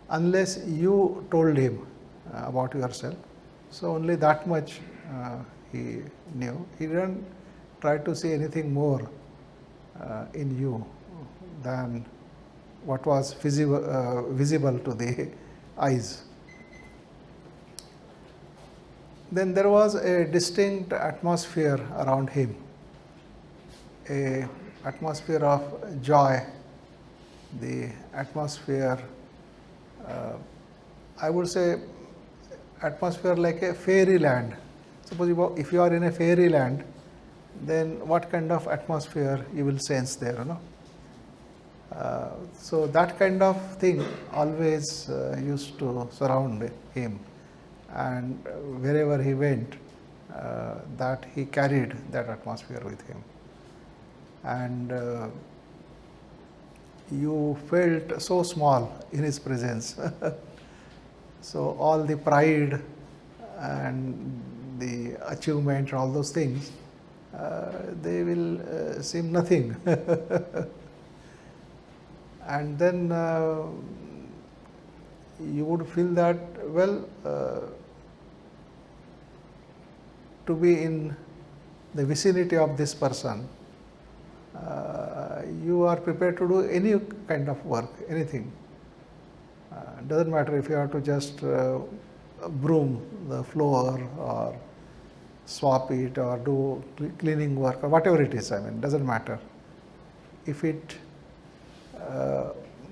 Unless you told him about yourself. So only that much he knew. He didn't try to see anything more in you than what was visible to the eyes. Then there was a distinct atmosphere around him, a atmosphere of joy, the atmosphere, I would say, atmosphere like a fairyland. Suppose if you are in a fairyland, then what kind of atmosphere you will sense there, you know? So that kind of thing always used to surround him, and wherever he went, that he carried that atmosphere with him, and you felt so small in his presence. So all the pride and the achievement and all those things, they will seem nothing. And then you would feel that, well, to be in the vicinity of this person, you are prepared to do any kind of work, anything. Doesn't matter if you have to just broom the floor or swap it or do cleaning work or whatever it is. I mean, doesn't matter. If it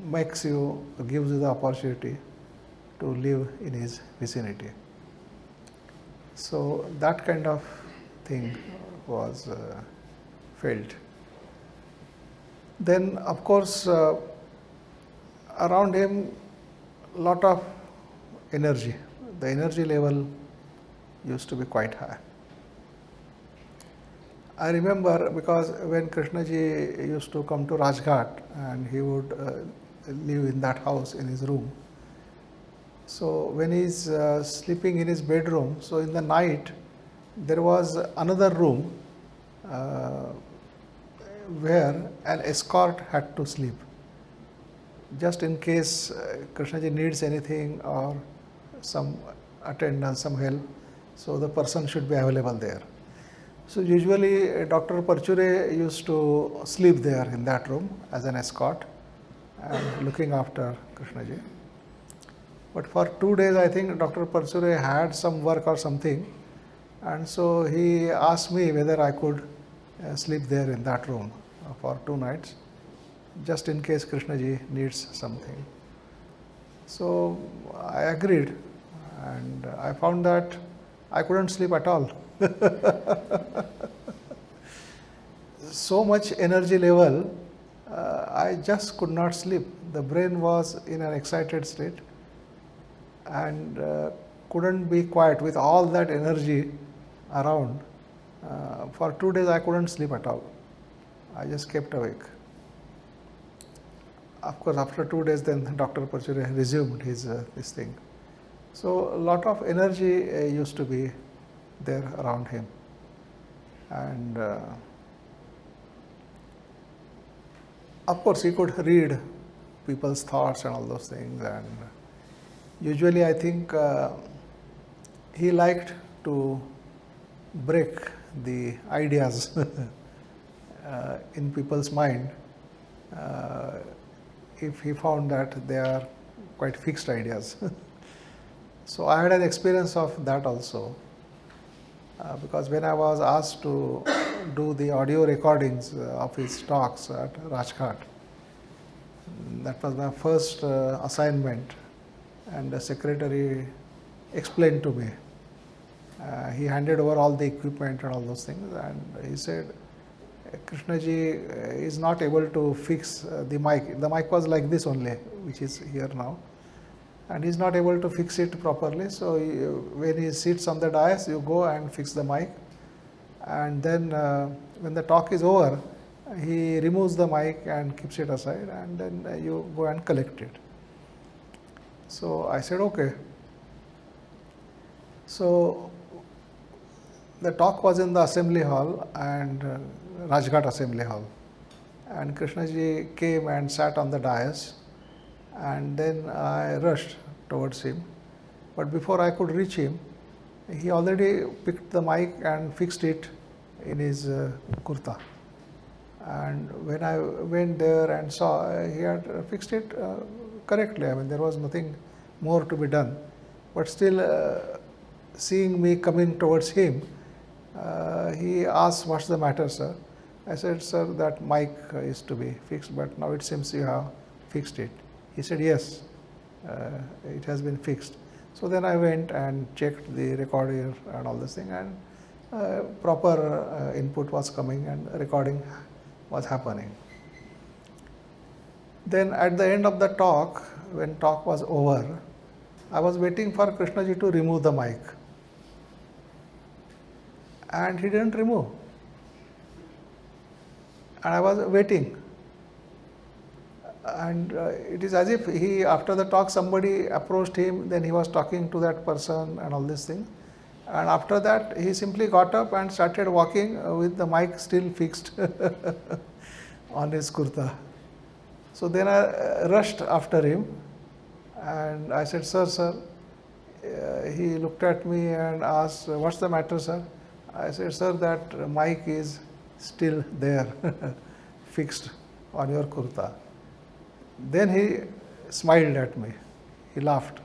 makes you, gives you the opportunity to live in his vicinity. So that kind of thing was felt. Then, of course, around him, lot of energy. The energy level used to be quite high. I remember, because when Krishnaji used to come to Rajghat and he would live in that house in his room. So when he's sleeping in his bedroom, so in the night there was another room where an escort had to sleep, just in case Krishnaji needs anything or some attendance, some help, so the person should be available there. So usually Dr. Parchure used to sleep there in that room as an escort and looking after Krishnaji. But for 2 days, I think Dr. Parchure had some work or something, and so he asked me whether I could sleep there in that room for 2 nights, just in case Krishnaji needs something. So I agreed, and I found that I couldn't sleep at all. so much energy level, I just could not sleep. The brain was in an excited state and couldn't be quiet with all that energy around. For 2 days I couldn't sleep at all. I just kept awake. Of course, after 2 days, then Dr. Parchure resumed his this thing. So a lot of energy used to be there around him, and of course he could read people's thoughts and all those things. And usually, I think he liked to break the ideas in people's mind. If he found that they are quite fixed ideas. So I had an experience of that also, because when I was asked to do the audio recordings of his talks at Rajghat, that was my first assignment, and the secretary explained to me. He handed over all the equipment and all those things, and he said, Krishnaji is not able to fix the mic. The mic was like this only, which is here now, and he's not able to fix it properly. So when he sits on the dais, you go and fix the mic, and then when the talk is over, he removes the mic and keeps it aside, and then you go and collect it. So I said, okay. So the talk was in the assembly hall, and Rajghat assembly hall, and Krishnaji came and sat on the dais, and then I rushed towards him, but before I could reach him, he already picked the mic and fixed it in his kurta. And when I went there and saw, he had fixed it correctly. I mean, there was nothing more to be done, but still seeing me coming towards him, he asked, what's the matter, sir? I said, sir, that mic is to be fixed, but now it seems you have fixed it. He said, yes, it has been fixed. So then I went and checked the recorder and all this thing, and proper input was coming and recording was happening. Then at the end of the talk, when talk was over, I was waiting for Krishnaji to remove the mic, and he didn't remove. And I was waiting, and it is as if he, after the talk, somebody approached him, then he was talking to that person and all these things, and after that he simply got up and started walking with the mic still fixed on his kurta. So then I rushed after him, and I said, sir. He looked at me and asked, what's the matter, sir? I said, sir, that mic is still there, fixed on your kurta. Then he smiled at me, he laughed,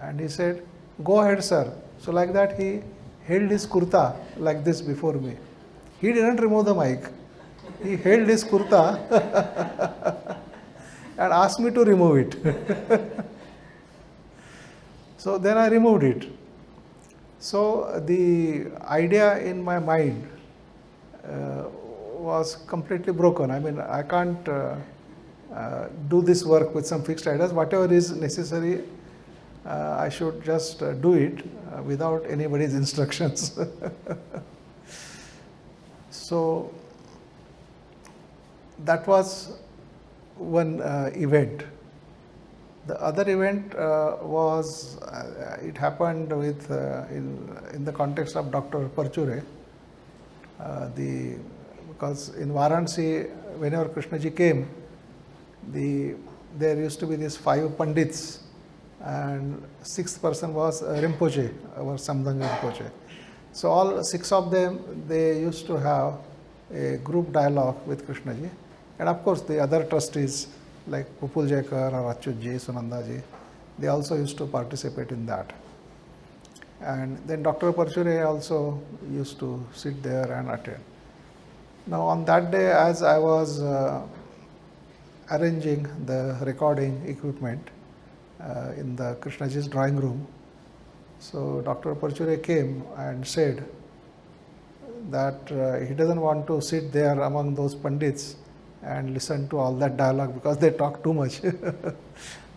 and he said, go ahead, sir. So like that he held his kurta like this before me. He didn't remove the mic. He held his kurta and asked me to remove it. So then I removed it. So the idea in my mind was completely broken. I mean, I can't do this work with some fixed ideas. Whatever is necessary, I should just do it without anybody's instructions. So that was one event. The other event was, it happened with in the context of Dr. Parchure. Because in Varanasi, whenever Krishnaji came, there used to be these 5 Pandits, and 6th person was Rinpoche, our Samdang Rinpoche. So all 6 of them, they used to have a group dialogue with Krishnaji, and of course the other trustees like Pupul Jekar or Achyutji, Sunandaji, they also used to participate in that. And then Dr. Parchure also used to sit there and attend. Now on that day, as I was arranging the recording equipment in the Krishnaji's drawing room, so Dr. Parchure came and said that he doesn't want to sit there among those Pandits and listen to all that dialogue because they talk too much.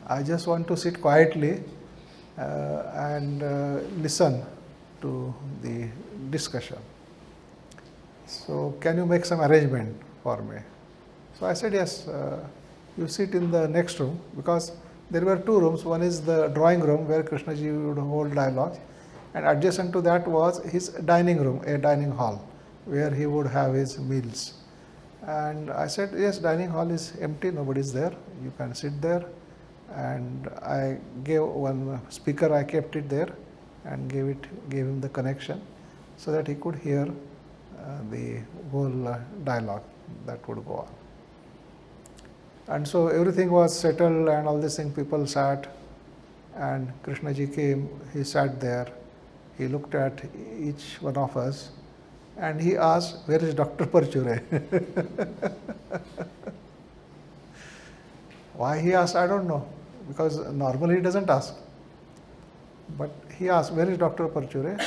I just want to sit quietly and listen to the discussion. So, can you make some arrangement for me? So, I said, yes, you sit in the next room, because there were two rooms. One is the drawing room where Krishnaji would hold dialogues, and adjacent to that was his dining room, a dining hall, where he would have his meals. And I said, yes, dining hall is empty, nobody is there, you can sit there. And I gave one speaker, I kept it there and gave him the connection so that he could hear the whole dialogue that would go on. And so everything was settled and all these things, people sat, and Krishnaji came, he sat there, he looked at each one of us and he asked, where is Dr. Parchure? Why he asked, I don't know, because normally he doesn't ask. But he asked, where is Dr. Parchure?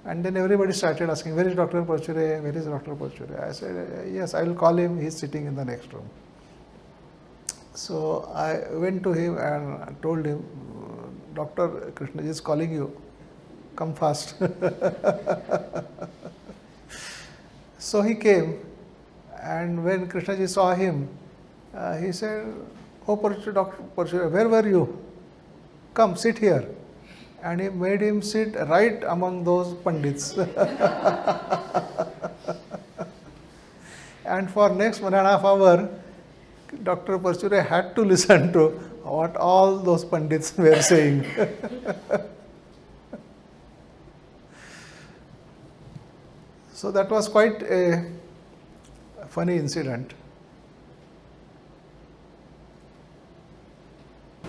And then everybody started asking, where is Dr. Parchure? Where is Dr. Parchure? I said, yes, I will call him, he is sitting in the next room. So I went to him and told him, Dr. Krishnaji is calling you, come fast. So he came, and when Krishnaji saw him, he said, oh Parchure, Dr. Parchure, where were you? Come, sit here. And he made him sit right among those Pandits. And for next 1.5 hours, Dr. Parchure had to listen to what all those Pandits were saying. So that was quite a funny incident.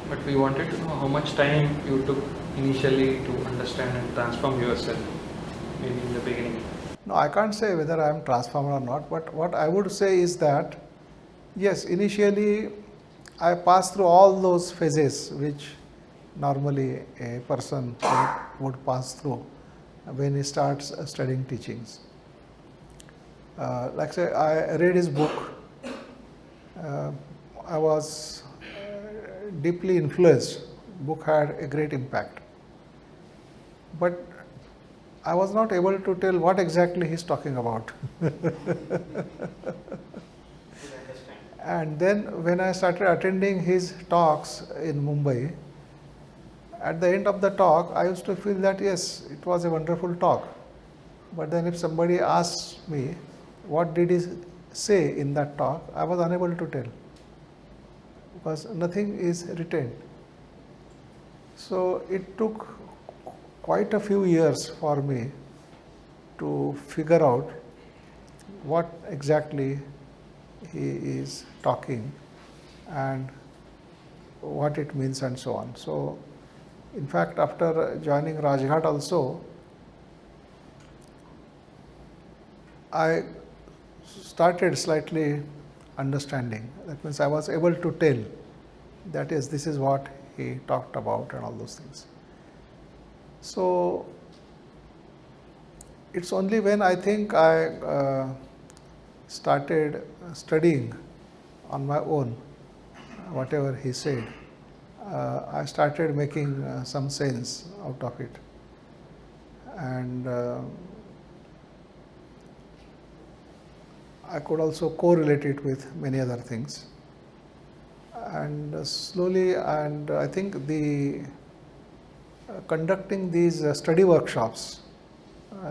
But we wanted to know how much time you took initially to understand and transform yourself, maybe in the beginning. No, I can't say whether I am transformed or not, but what I would say is that, yes, initially I passed through all those phases which normally a person would pass through when he starts studying teachings. Like say, I read his book, I was deeply influenced, book had a great impact. But I was not able to tell what exactly he is talking about. And then when I started attending his talks in Mumbai, at the end of the talk, I used to feel that yes, it was a wonderful talk. But then if somebody asks me, what did he say in that talk, I was unable to tell, because nothing is retained. So it took quite a few years for me to figure out what exactly he is talking and what it means and so on. So in fact, after joining Rajghat also, I started slightly understanding. That means I was able to tell that yes, this is what he talked about and all those things. So it's only when I think I started studying on my own whatever he said, I started making some sense out of it. And I could also correlate it with many other things. And slowly, and I think the conducting these study workshops,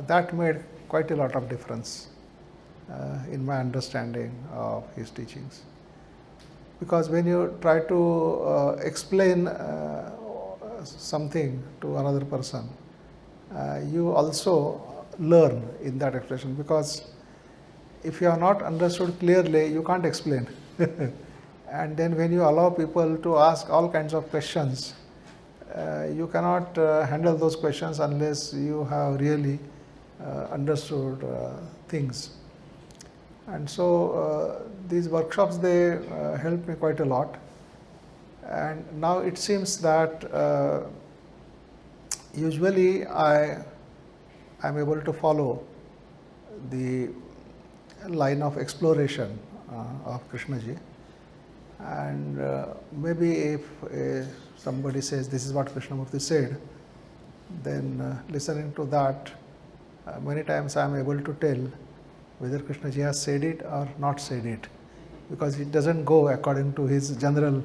that made quite a lot of difference in my understanding of his teachings. Because when you try to explain something to another person, you also learn in that expression, because if you are not understood clearly, you can't explain. And then when you allow people to ask all kinds of questions, you cannot handle those questions unless you have really understood things. And so these workshops, they helped me quite a lot. And now it seems that usually I am able to follow the line of exploration of Krishnaji. And maybe if somebody says this is what Krishnamurti said, then listening to that, many times I am able to tell whether Krishnaji has said it or not said it, because it doesn't go according to his general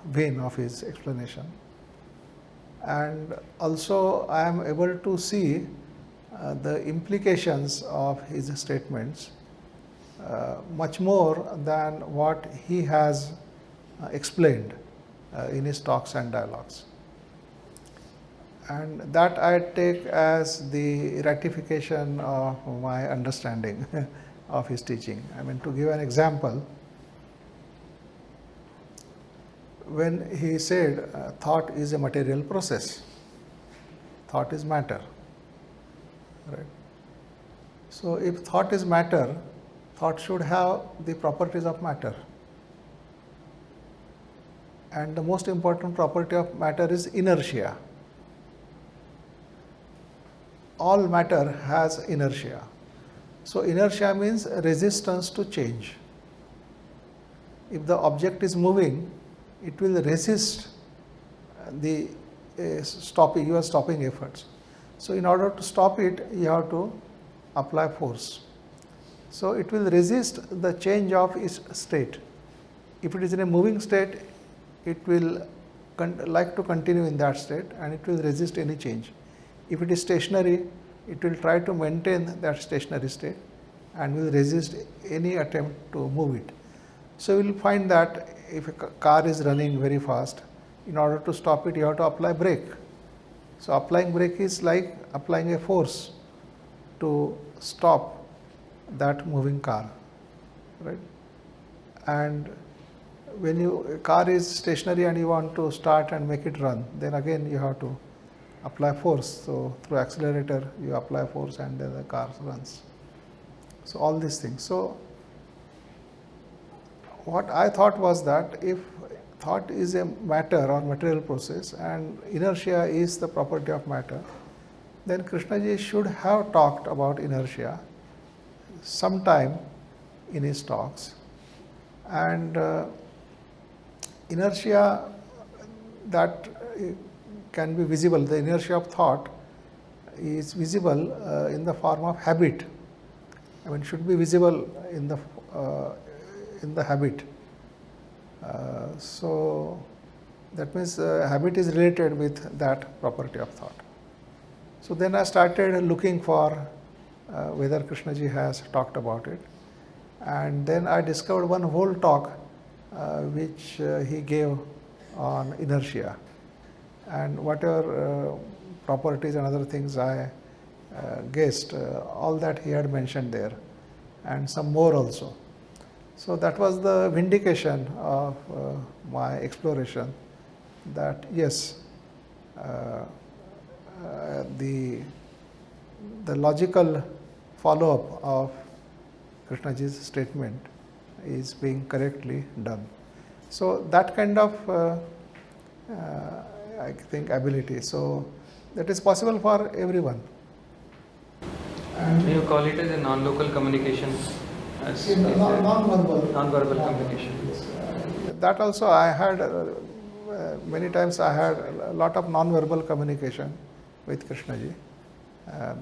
vein of his explanation. And also I am able to see the implications of his statements much more than what he has explained in his talks and dialogues. And that I take as the ratification of my understanding of his teaching. I mean, to give an example, when he said thought is a material process, thought is matter, right? So if thought is matter, thought should have the properties of matter. And the most important property of matter is inertia. All matter has inertia. So inertia means resistance to change. If the object is moving, it will resist the your stopping efforts. So in order to stop it, you have to apply force. So it will resist the change of its state. If it is in a moving state, it will like to continue in that state and it will resist any change. If it is stationary, it will try to maintain that stationary state and will resist any attempt to move it. So you will find that if a car is running very fast, in order to stop it, you have to apply brake. So applying brake is like applying a force to stop that moving car, right? And when a car is stationary and you want to start and make it run, then again you have to apply force. So through accelerator you apply force and then the car runs. So all these things. So what I thought was that if thought is a matter or material process and inertia is the property of matter, then Krishnaji should have talked about inertia sometime in his talks. And inertia that can be visible, the inertia of thought is visible in the form of habit. I mean, should be visible in the habit. So that means habit is related with that property of thought. So then I started looking for whether Krishnaji has talked about it, and then I discovered one whole talk which he gave on inertia, and whatever properties and other things I guessed, all that he had mentioned there, and some more also. So that was the vindication of my exploration, that yes, the logical follow-up of Krishnaji's statement is being correctly done. So that kind of I think ability, so that is possible for everyone. And you call it as a non-local communication, as Non-verbal. non-verbal communication. That also I had many times I had a lot of non-verbal communication with Krishnaji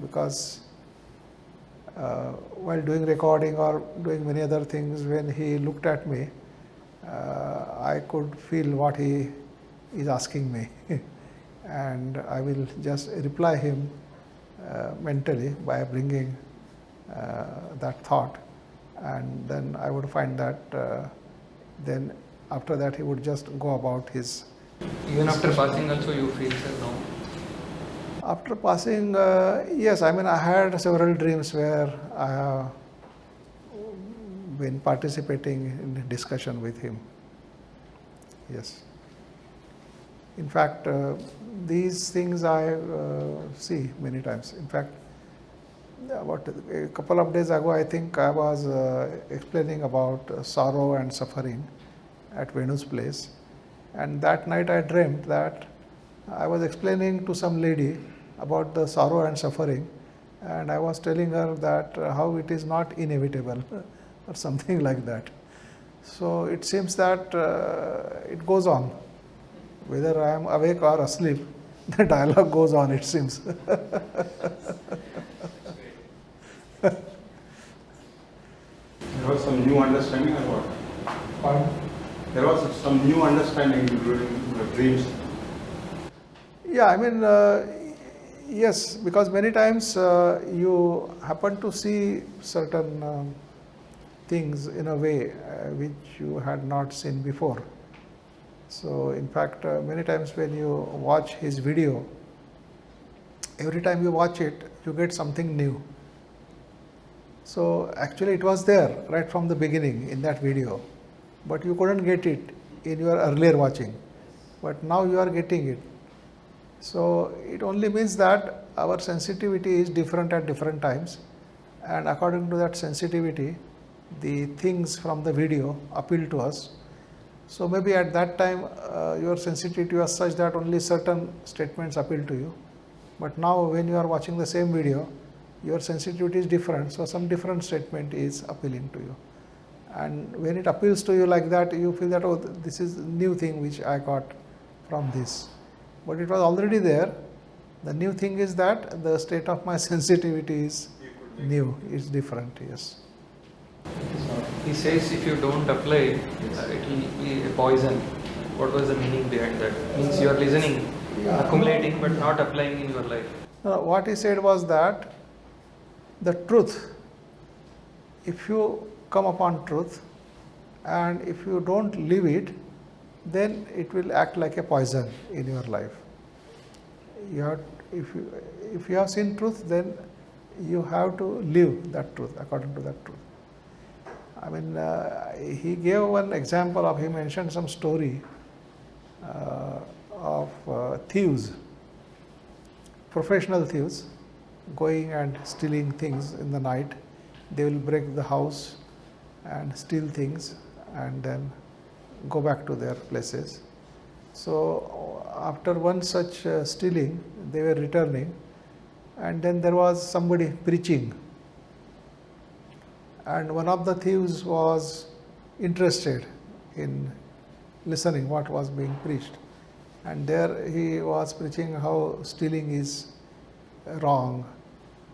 because while doing recording or doing many other things, when he looked at me, I could feel what he is asking me and I will just reply him mentally by bringing that thought, and then I would find that then after that he would just go about his. Even after passing also you feel, sir, no? After passing, yes, I mean I had several dreams where I have been participating in discussion with him. Yes. In fact, these things I see many times. In fact, about a couple of days ago, I think I was explaining about sorrow and suffering at Venu's place, and that night I dreamt that I was explaining to some lady about the sorrow and suffering, and I was telling her that how it is not inevitable or something like that. So it seems that it goes on. Whether I am awake or asleep, the dialogue goes on, it seems. There was some new understanding or what? Pardon? There was some new understanding during the dreams. Yeah, I mean, yes, because many times you happen to see certain things in a way which you had not seen before. So, in fact, many times when you watch his video, every time you watch it, you get something new. So, actually, it was there right from the beginning in that video, but you couldn't get it in your earlier watching. But now you are getting it. So, it only means that our sensitivity is different at different times, and according to that sensitivity, the things from the video appeal to us. So, maybe at that time your sensitivity was such that only certain statements appeal to you, but now when you are watching the same video, your sensitivity is different, so some different statement is appealing to you. And when it appeals to you like that, you feel that, oh, this is a new thing which I got from this. But it was already there. The new thing is that the state of my sensitivity is new, it's different, yes. He says if you don't apply, it will be a poison. What was the meaning behind that? Means you are listening, accumulating, but not applying in your life. What he said was that the truth, if you come upon truth and if you don't live it, then it will act like a poison in your life. If you have seen truth, then you have to live that truth, according to that truth. I mean, he gave one example of, he mentioned some story of thieves, professional thieves, going and stealing things in the night. They will break the house and steal things and then go back to their places. So after one such stealing, they were returning, and then there was somebody preaching, and one of the thieves was interested in listening what was being preached, and there he was preaching how stealing is wrong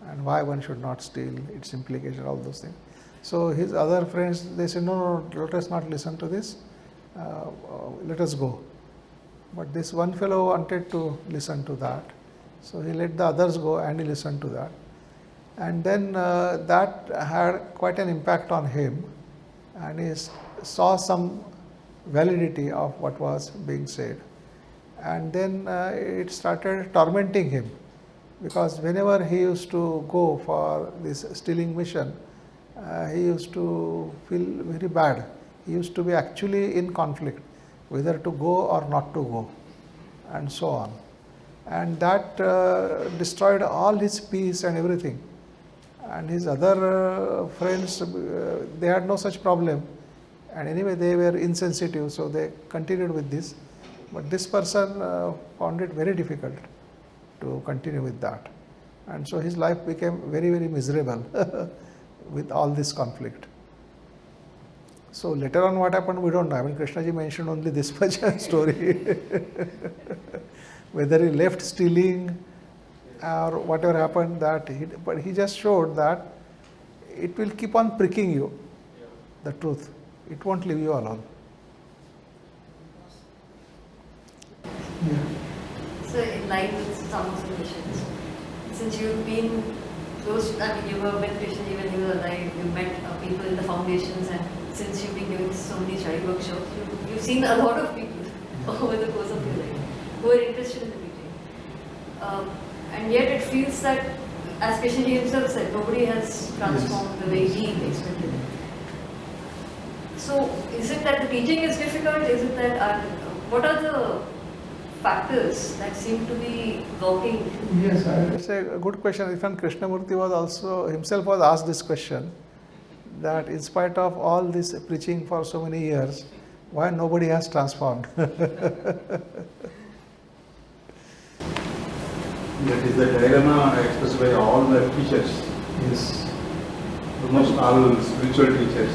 and why one should not steal, its implication, all those things. So his other friends, they said, no, let us not listen to this, let us go. But this one fellow wanted to listen to that, so he let the others go and he listened to that. And then that had quite an impact on him, and he saw some validity of what was being said. And then it started tormenting him, because whenever he used to go for this stealing mission, he used to feel very bad. He used to be actually in conflict, whether to go or not to go, and so on. And that destroyed all his peace and everything. And his other friends, they had no such problem. And anyway, they were insensitive, so they continued with this. But this person found it very difficult to continue with that. And so his life became very, very miserable with all this conflict. So later on what happened, we don't know. I mean, Krishnaji mentioned only this much story. Whether he left stealing or whatever happened, but he just showed that it will keep on pricking you, the truth. It won't leave you alone. Yeah. So in line with some of the missions, since you've been close, I mean, you were with Krishnaji when he was alive, you met people in the foundations, and since you've been doing so many study workshops, you've seen a lot of people over the course of your life who are interested in the teaching. And yet it feels that, as Krishnaji himself said, nobody has transformed the way he expected it. So is it that the teaching is difficult? Is it that, what are the factors that seem to be blocking? Yes, it's a good question. Even Krishnamurti was also, himself was asked this question, that in spite of all this preaching for so many years, why nobody has transformed? That is the dilemma expressed by all the teachers. Yes. Almost all spiritual teachers,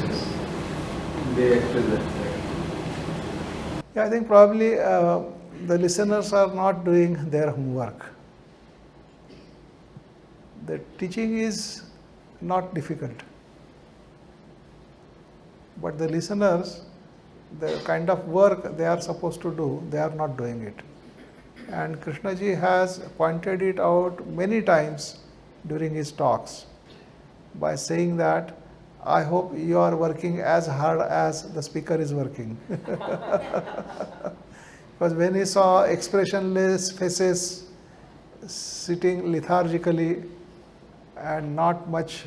they express that. Yeah, I think probably the listeners are not doing their homework. The teaching is not difficult, but the listeners, the kind of work they are supposed to do, they are not doing it. And Krishnaji has pointed it out many times during his talks by saying that, I hope you are working as hard as the speaker is working. Because when he saw expressionless faces sitting lethargically and not much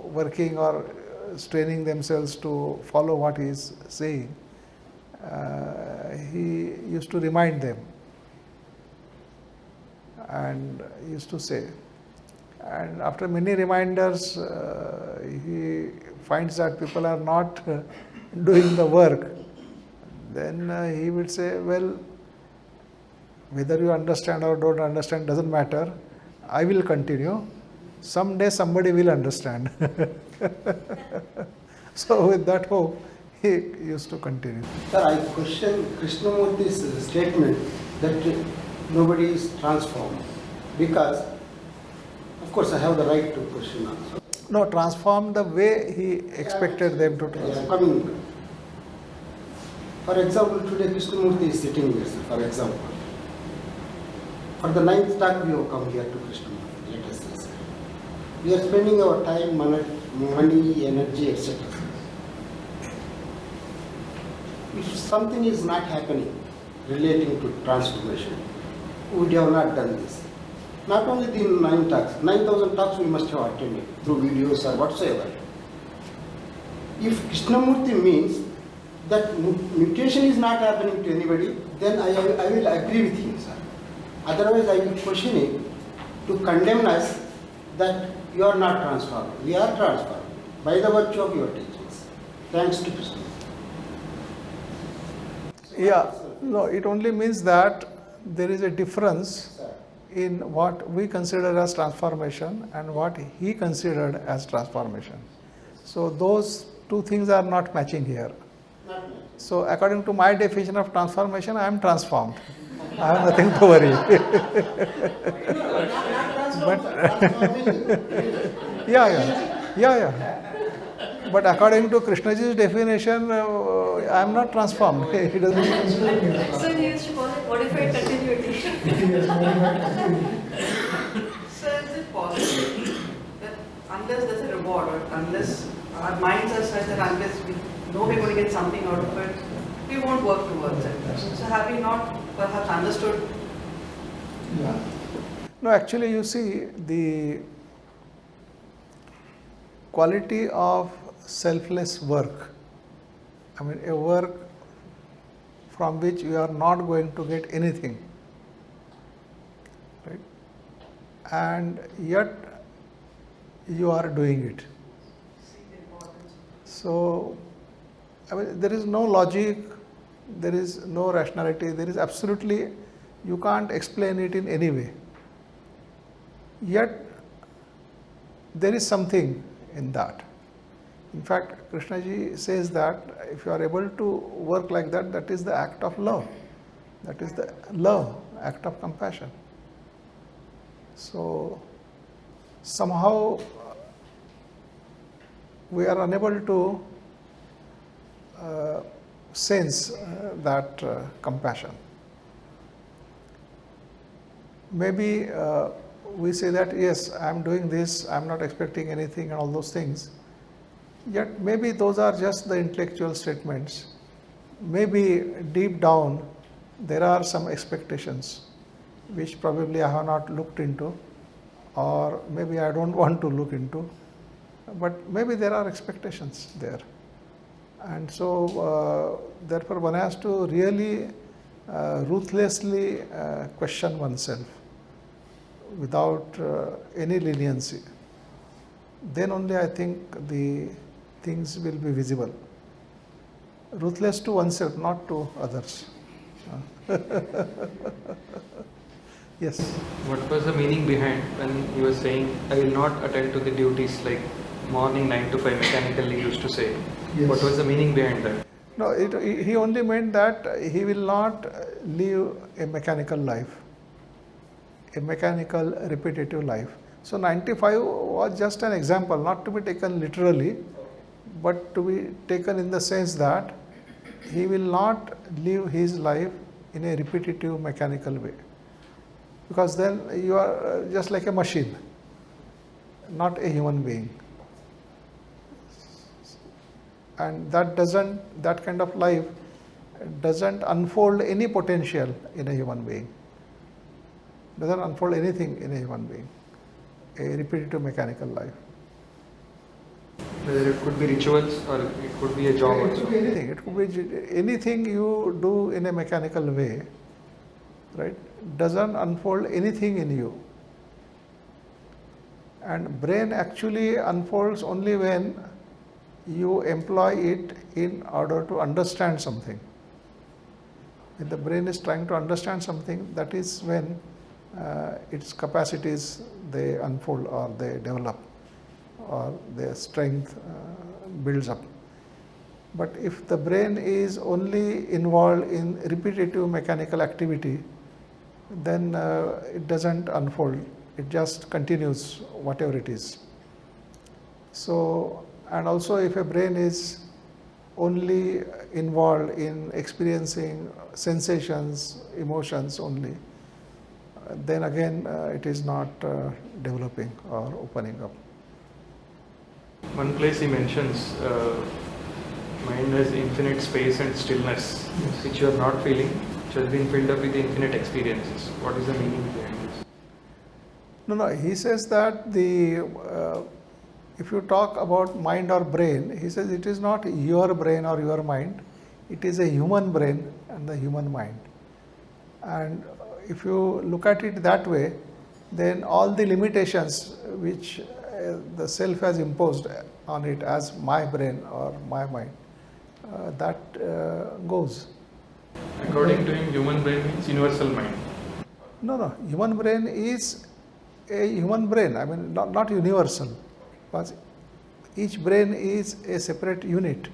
working or straining themselves to follow what he is saying, he used to remind them and used to say. And after many reminders, he finds that people are not doing the work. Then he would say, well, whether you understand or don't understand doesn't matter. I will continue. Someday somebody will understand. So with that hope, he used to continue. Sir, I question Krishnamurti's statement that nobody is transformed, because, of course, I have the right to question also. No, transform the way he expected them to transform. Coming, for example, today Krishnamurti is sitting here, sir, for example. For the 9th talk we have come here to Krishnamurti, let us say, sir. We are spending our time, money, energy, etc. If something is not happening relating to transformation, we would have not done this. Not only the 9 talks, 9,000 talks we must have attended through videos or whatsoever. If Krishnamurti means that mutation is not happening to anybody, then I will agree with him, sir. Otherwise, I will question him to condemn us that you are not transformed. We are transformed by the virtue of your teachings. Thanks to Krishna. Yeah, no, it only means that there is a difference in what we consider as transformation and what he considered as transformation. So those two things are not matching here. So according to my definition of transformation, I am transformed. I have nothing to worry. But yeah. But according to Krishnaji's definition, I am not transformed. He doesn't. So he used to call it modified continuity. So is it possible that unless there's a reward, or unless our minds are such that unless we know we're going to get something out of it, we won't work towards it? So have we not perhaps understood? Yeah. No, actually, you see, the quality of selfless work, I mean, a work from which you are not going to get anything, right? And yet you are doing it. So, I mean, there is no logic, there is no rationality, there is absolutely, you can't explain it in any way. Yet there is something in that. In fact, Krishnaji says that if you are able to work like that, that is the act of love. That is the love, act of compassion. So, somehow we are unable to sense that compassion. Maybe we say that, yes, I am doing this, I am not expecting anything and all those things. Yet maybe those are just the intellectual statements. Maybe deep down there are some expectations which probably I have not looked into, or maybe I don't want to look into, but maybe there are expectations there. And so therefore one has to really ruthlessly question oneself without any leniency. Then only I think the things will be visible. Ruthless to oneself, not to others. Yes. What was the meaning behind when he was saying, I will not attend to the duties like morning 9 to 5 mechanically he used to say? Yes. What was the meaning behind that? No, he only meant that he will not live a mechanical life, a mechanical repetitive life. So 95 was just an example, not to be taken literally, but to be taken in the sense that he will not live his life in a repetitive mechanical way. Because then you are just like a machine, not a human being. And that kind of life doesn't unfold any potential in a human being, doesn't unfold anything in a human being, a repetitive mechanical life. Whether it could be rituals or it could be a job It also. could be anything. It could be anything you do in a mechanical way, right? Doesn't unfold anything in you. And brain actually unfolds only when you employ it in order to understand something. If the brain is trying to understand something, that is when its capacities they unfold or they develop or their strength builds up. But if the brain is only involved in repetitive mechanical activity, then it doesn't unfold. It just continues whatever it is. So, and also if a brain is only involved in experiencing sensations, emotions only, then again it is not developing or opening up. One place he mentions mind has infinite space and stillness, which you are not feeling, which has been filled up with infinite experiences. What is the meaning behind this? No, he says that if you talk about mind or brain, he says it is not your brain or your mind, it is a human brain and the human mind. And if you look at it that way, then all the limitations which the self has imposed on it as my brain or my mind, that goes. According to him, human brain means universal mind. No, human brain is a human brain, I mean not universal, because each brain is a separate unit,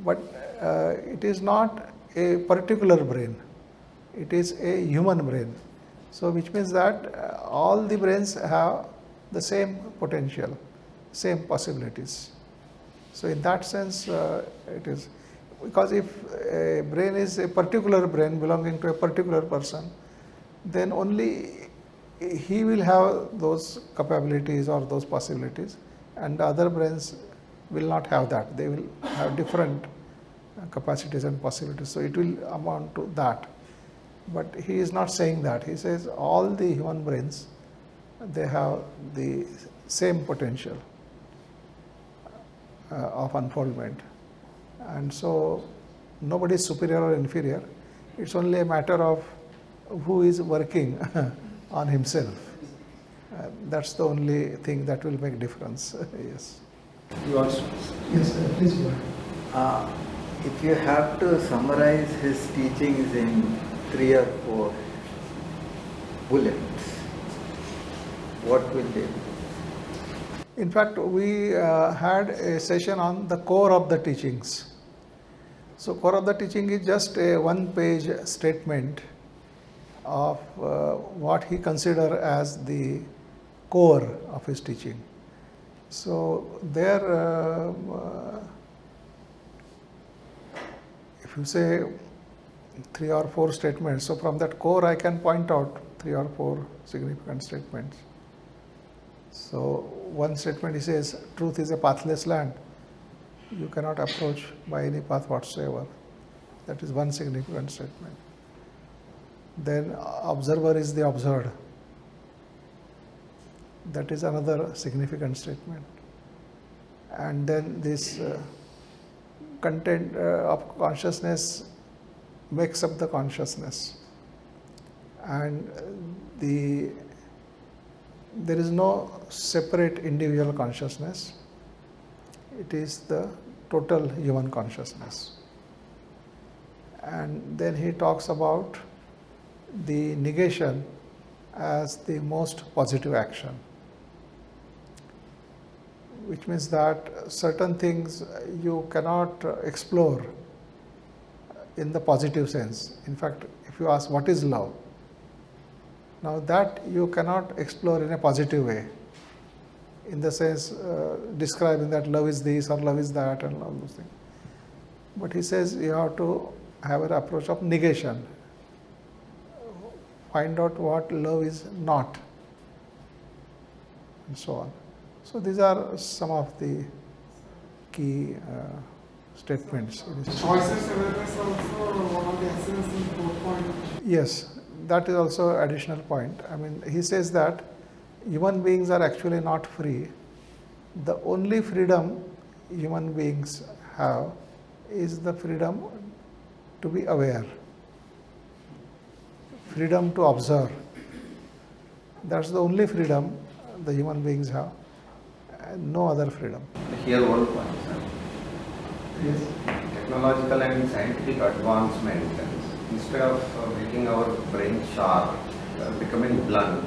but it is not a particular brain, it is a human brain. So which means that all the brains have the same potential, same possibilities. So in that sense it is, because if a brain is a particular brain belonging to a particular person, then only he will have those capabilities or those possibilities, and the other brains will not have that. They will have different capacities and possibilities. So it will amount to that. But he is not saying that. He says all the human brains, they have the same potential of unfoldment. And so nobody is superior or inferior. It's only a matter of who is working on himself. That's the only thing that will make difference. Yes. You also. Yes, please go ahead. If you have to summarize his teachings in 3 or 4 bullets, what will they be? In fact, we had a session on the core of the teachings. So core of the teaching is just a 1-page statement of what he considers as the core of his teaching. So there, if you say 3 or 4 statements, so from that core I can point out 3 or 4 significant statements. So one statement he says, truth is a pathless land. You cannot approach by any path whatsoever. That is one significant statement. Then observer is the observed. That is another significant statement. And then this content of consciousness makes up the consciousness. And there is no separate individual consciousness. It is the total human consciousness. And then he talks about the negation as the most positive action, which means that certain things you cannot explore in the positive sense. In fact, if you ask what is love, now that you cannot explore in a positive way, in the sense describing that love is this or love is that and all those things. But he says you have to have an approach of negation. Find out what love is not, and so on. So these are some of the key statements. Choices awareness also one of the essence in 4 Yes, that is also additional point. I mean, he says that human beings are actually not free. The only freedom human beings have is the freedom to be aware, freedom to observe. That's the only freedom the human beings have, and no other freedom. Here one point, sir. Yes. Technological and scientific advancement, instead of making our brain sharp, becoming blunt,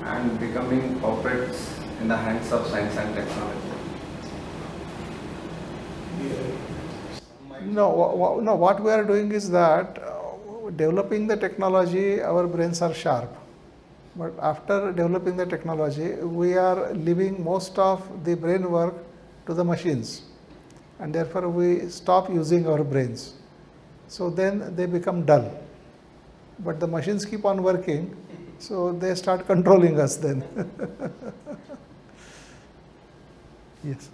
and becoming puppets in the hands of science and technology. No, what we are doing is that developing the technology, our brains are sharp. But after developing the technology, we are leaving most of the brain work to the machines. And therefore, we stop using our brains. So then they become dull. But the machines keep on working, so they start controlling us then. Yes.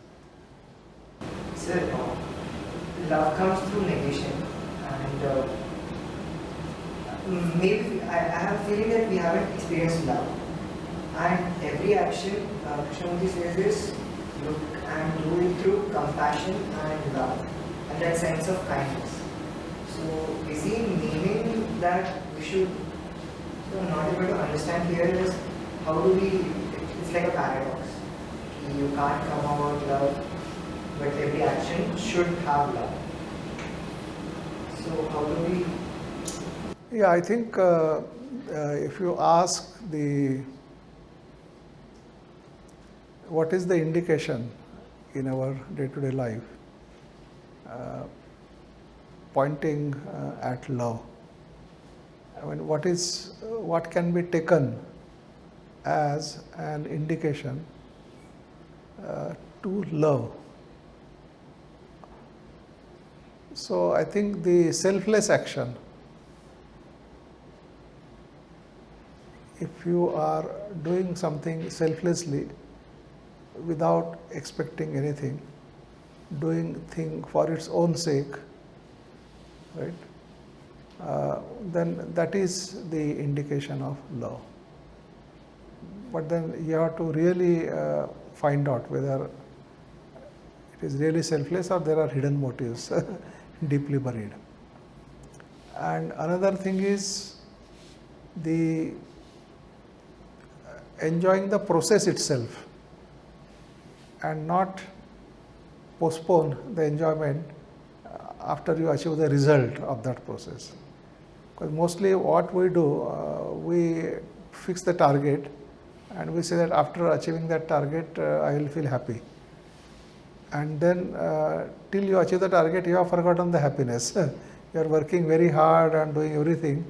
Sir, love comes through negation, and maybe I have a feeling that we haven't experienced love. And every action, Krishnamurti says is look and do it through compassion and love, and that sense of kindness. So is he meaning that we should, I'm not able to understand here is how do we, it's like a paradox. You can't come about love, but every action should have love. So how do we? Yeah, I think if you ask what is the indication in our day-to-day life pointing at love, I mean, what can be taken as an indication to love? So I think the selfless action, if you are doing something selflessly without expecting anything, doing thing for its own sake, right, then that is the indication of love. But then you have to really find out whether it is really selfless or there are hidden motives deeply buried. And another thing is the enjoying the process itself and not postpone the enjoyment after you achieve the result of that process. Because mostly what we do, we fix the target and we say that after achieving that target, I will feel happy. And then till you achieve the target, you have forgotten the happiness. You are working very hard and doing everything.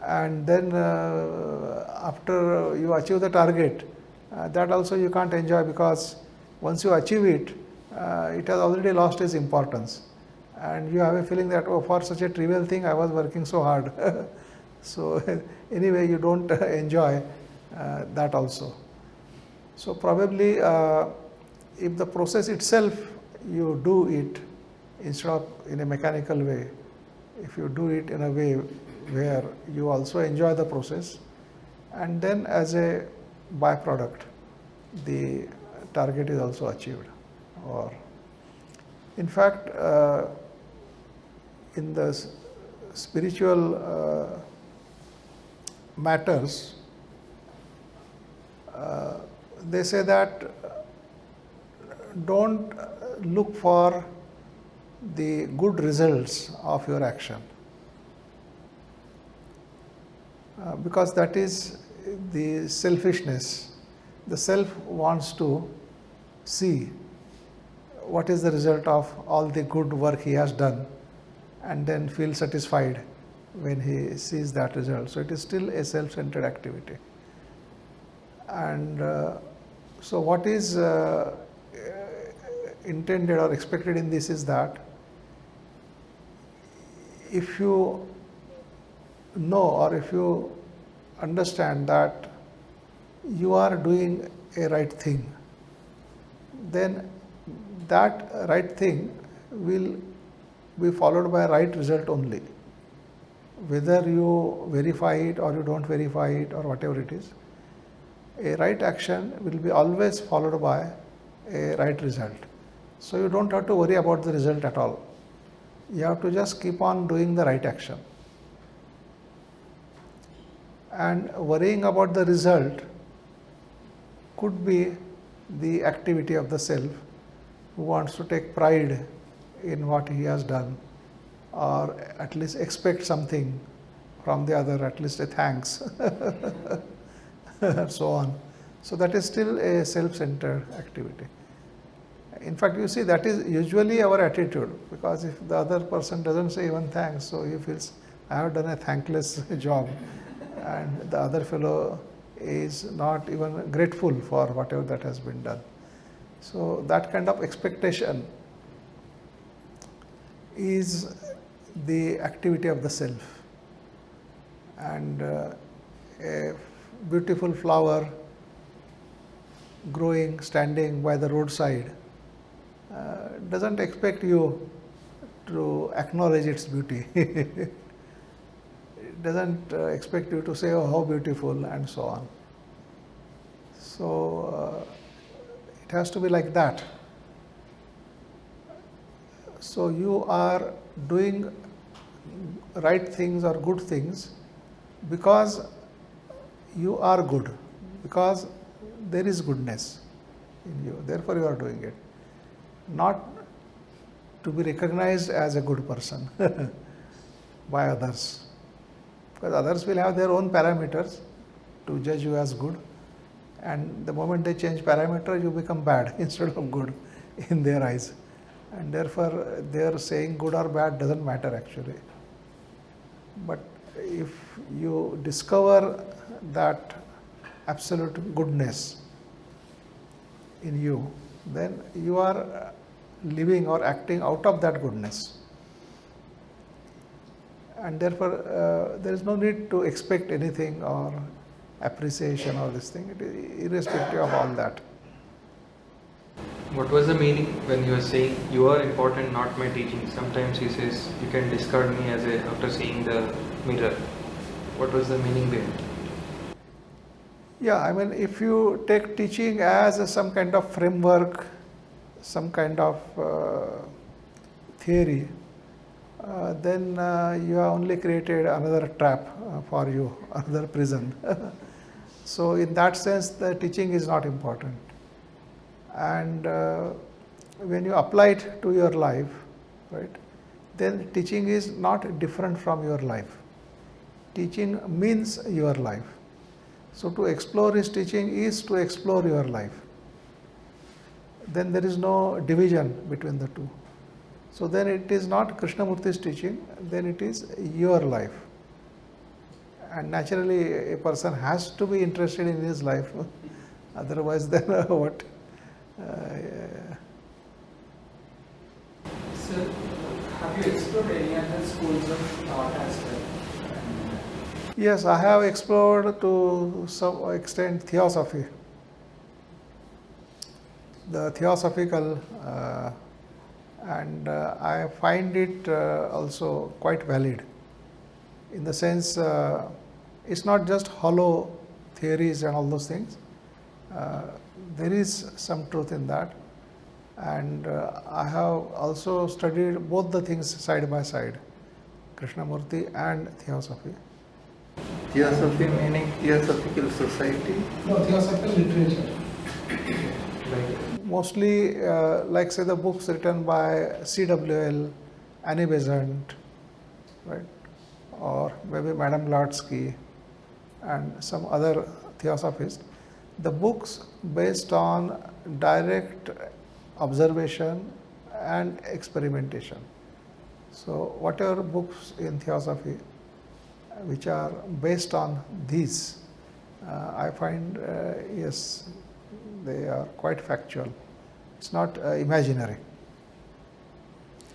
And then after you achieve the target, that also you can't enjoy, because once you achieve it, it has already lost its importance. And you have a feeling that, oh, for such a trivial thing, I was working so hard. So anyway, you don't enjoy that also. So probably if the process itself, you do it instead of in a mechanical way, if you do it in a way where you also enjoy the process, and then as a byproduct, the target is also achieved. Or in fact, in the spiritual matters, they say that don't look for the good results of your action. because that is the selfishness. The self wants to see what is the result of all the good work he has done and then feel satisfied when he sees that result. So it is still a self-centered activity. And so what is intended or expected in this is that if you know or if you understand that you are doing a right thing, then that right thing will be followed by a right result only. Whether you verify it or you don't verify it or whatever it is, a right action will be always followed by a right result. So you don't have to worry about the result at all. You have to just keep on doing the right action. And worrying about the result could be the activity of the self who wants to take pride in what he has done, or at least expect something from the other, at least a thanks, and so on. So that is still a self-centered activity. In fact, you see, that is usually our attitude, because if the other person doesn't say even thanks, so he feels, I have done a thankless job, and the other fellow is not even grateful for whatever that has been done. So that kind of expectation is the activity of the self. And a beautiful flower growing, standing by the roadside doesn't expect you to acknowledge its beauty. It doesn't expect you to say, oh, how beautiful, and so on. So it has to be like that. So you are doing right things or good things because you are good, because there is goodness in you, therefore you are doing it. Not to be recognized as a good person by others, because others will have their own parameters to judge you as good, and the moment they change parameter, you become bad instead of good in their eyes, and therefore their saying good or bad doesn't matter actually. But if you discover that absolute goodness in you, then you are living or acting out of that goodness, and therefore there is no need to expect anything or appreciation or this thing. It is irrespective of all that. What was the meaning when you were saying you are important, not my teaching? Sometimes he says you can discard me as a after seeing the mirror. What was the meaning behind it? Yeah, I mean, if you take teaching as some kind of framework, some kind of theory, then you have only created another trap for you, another prison. So in that sense, the teaching is not important. And when you apply it to your life, right, then teaching is not different from your life. Teaching means your life. So to explore his teaching is to explore your life. Then there is no division between the two. So then it is not Krishnamurti's teaching, then it is your life. And naturally a person has to be interested in his life, otherwise then what? Sir, have you explored any other schools of thought as well? Yes, I have explored to some extent theosophy. The theosophical, and I find it also quite valid, in the sense it's not just hollow theories and all those things. There is some truth in that, and I have also studied both the things side by side, Krishnamurti and theosophy. Theosophy meaning Theosophical Society? No, theosophical literature. Mostly, like say the books written by C.W.L., Annie Besant, right, or maybe Madame Blavatsky, and some other theosophists, the books based on direct observation and experimentation. So whatever books in theosophy which are based on these, I find yes, they are quite factual. It's not imaginary,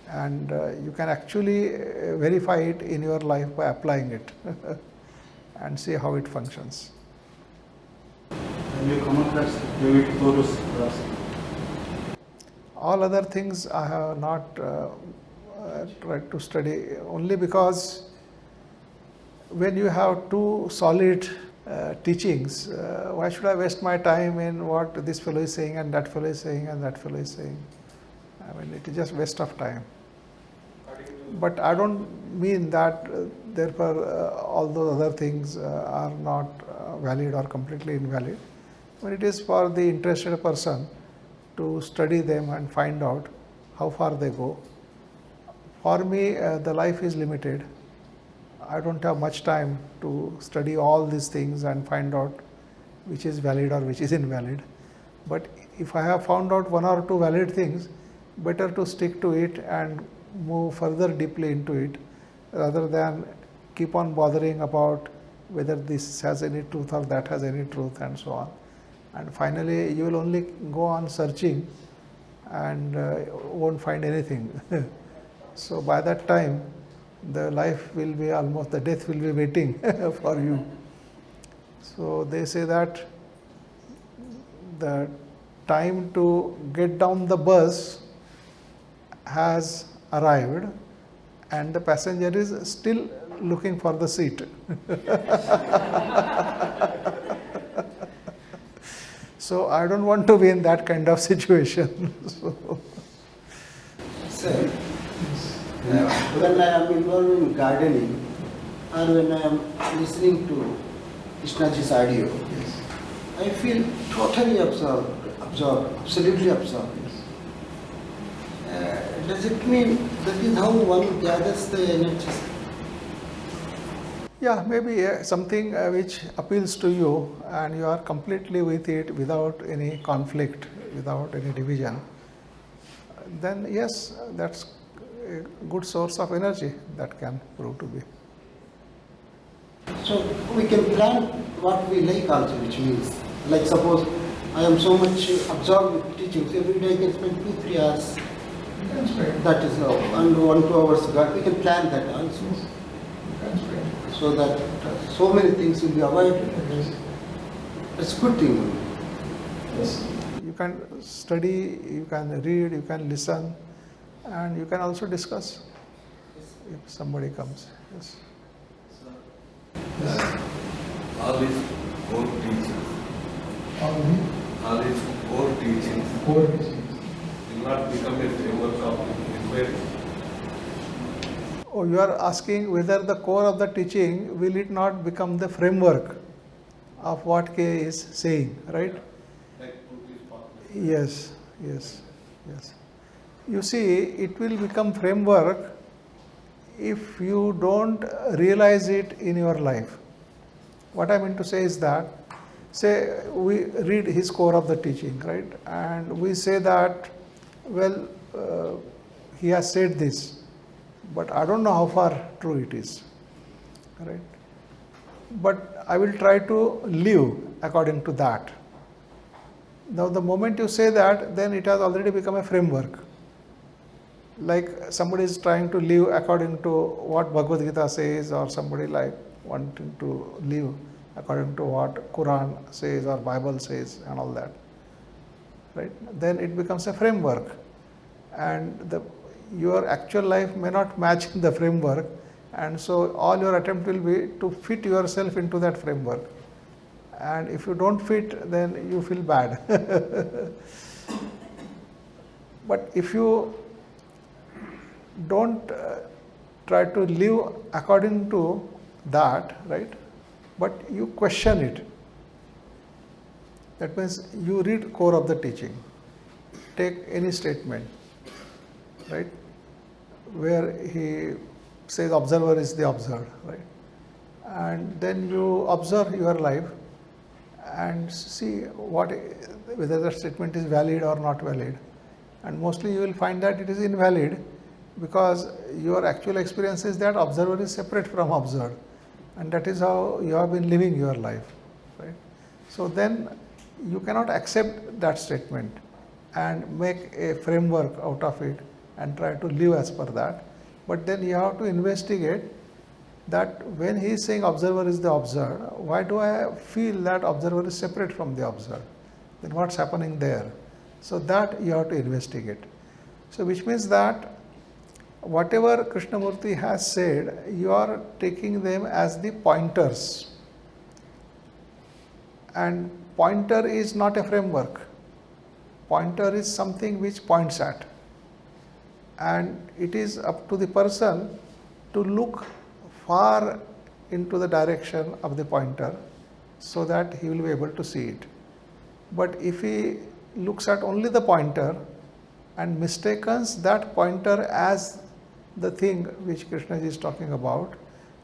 and you can actually verify it in your life by applying it and see how it functions. And you come across David Torres. All other things I have not tried to study, only because when you have two solid teachings, why should I waste my time in what this fellow is saying and that fellow is saying and that fellow is saying? I mean, it is just waste of time. But I don't mean that therefore all those other things are not valid or completely invalid. But it is for the interested person to study them and find out how far they go. For me, the life is limited. I don't have much time to study all these things and find out which is valid or which is invalid. But if I have found out one or two valid things, better to stick to it and move further deeply into it, rather than keep on bothering about whether this has any truth or that has any truth and so on. And finally, you will only go on searching and won't find anything. So by that time, the life will be almost, the death will be waiting for you. So they say that the time to get down the bus has arrived and the passenger is still looking for the seat. So I don't want to be in that kind of situation. Sir, when I am involved in gardening or when I am listening to Krishnaji's audio, I feel totally absorbed, absolutely absorbed. Does it mean that is how one gathers the energies? Yeah, maybe something which appeals to you and you are completely with it without any conflict, without any division, then yes, that's a good source of energy that can prove to be. So we can plan what we like also, which means, like suppose I am so much absorbed with teachings, every day I can spend 2-3 hours. That is how, and 1-2 hours, we can plan that also. So that so many things will be avoided. It's a good thing. Yes. You can study, you can read, you can listen, and you can also discuss if somebody comes. Yes. All these core teachings, all these core teachings will not become a framework of inquiry. Oh, you are asking whether the core of the teaching, will it not become the framework of what K is saying, right? Yes, yes, yes. You see, it will become framework if you don't realize it in your life. What I mean to say is that, say we read his core of the teaching, right? And we say that, well, he has said this, but I don't know how far true it is, right? But I will try to live according to that. Now the moment you say that, then it has already become a framework. Like somebody is trying to live according to what Bhagavad Gita says, or somebody like wanting to live according to what Quran says or Bible says and all that, right? Then it becomes a framework, and your actual life may not match the framework, and so all your attempt will be to fit yourself into that framework. And if you don't fit, then you feel bad. But if you don't try to live according to that, right, but you question it, that means you read core of the teaching, take any statement, right, where he says observer is the observed, right, and then you observe your life and see whether that statement is valid or not valid. And mostly you will find that it is invalid, because your actual experience is that observer is separate from observed, and that is how you have been living your life, right? So then you cannot accept that statement and make a framework out of it and try to live as per that. But then you have to investigate that when he is saying observer is the observed, why do I feel that observer is separate from the observed? Then what's happening there? So that you have to investigate. So which means that whatever Krishnamurti has said, you are taking them as the pointers. And pointer is not a framework. Pointer is something which points at. And it is up to the person to look far into the direction of the pointer so that he will be able to see it. But if he looks at only the pointer and mistakes that pointer as the thing which Krishnaji is talking about,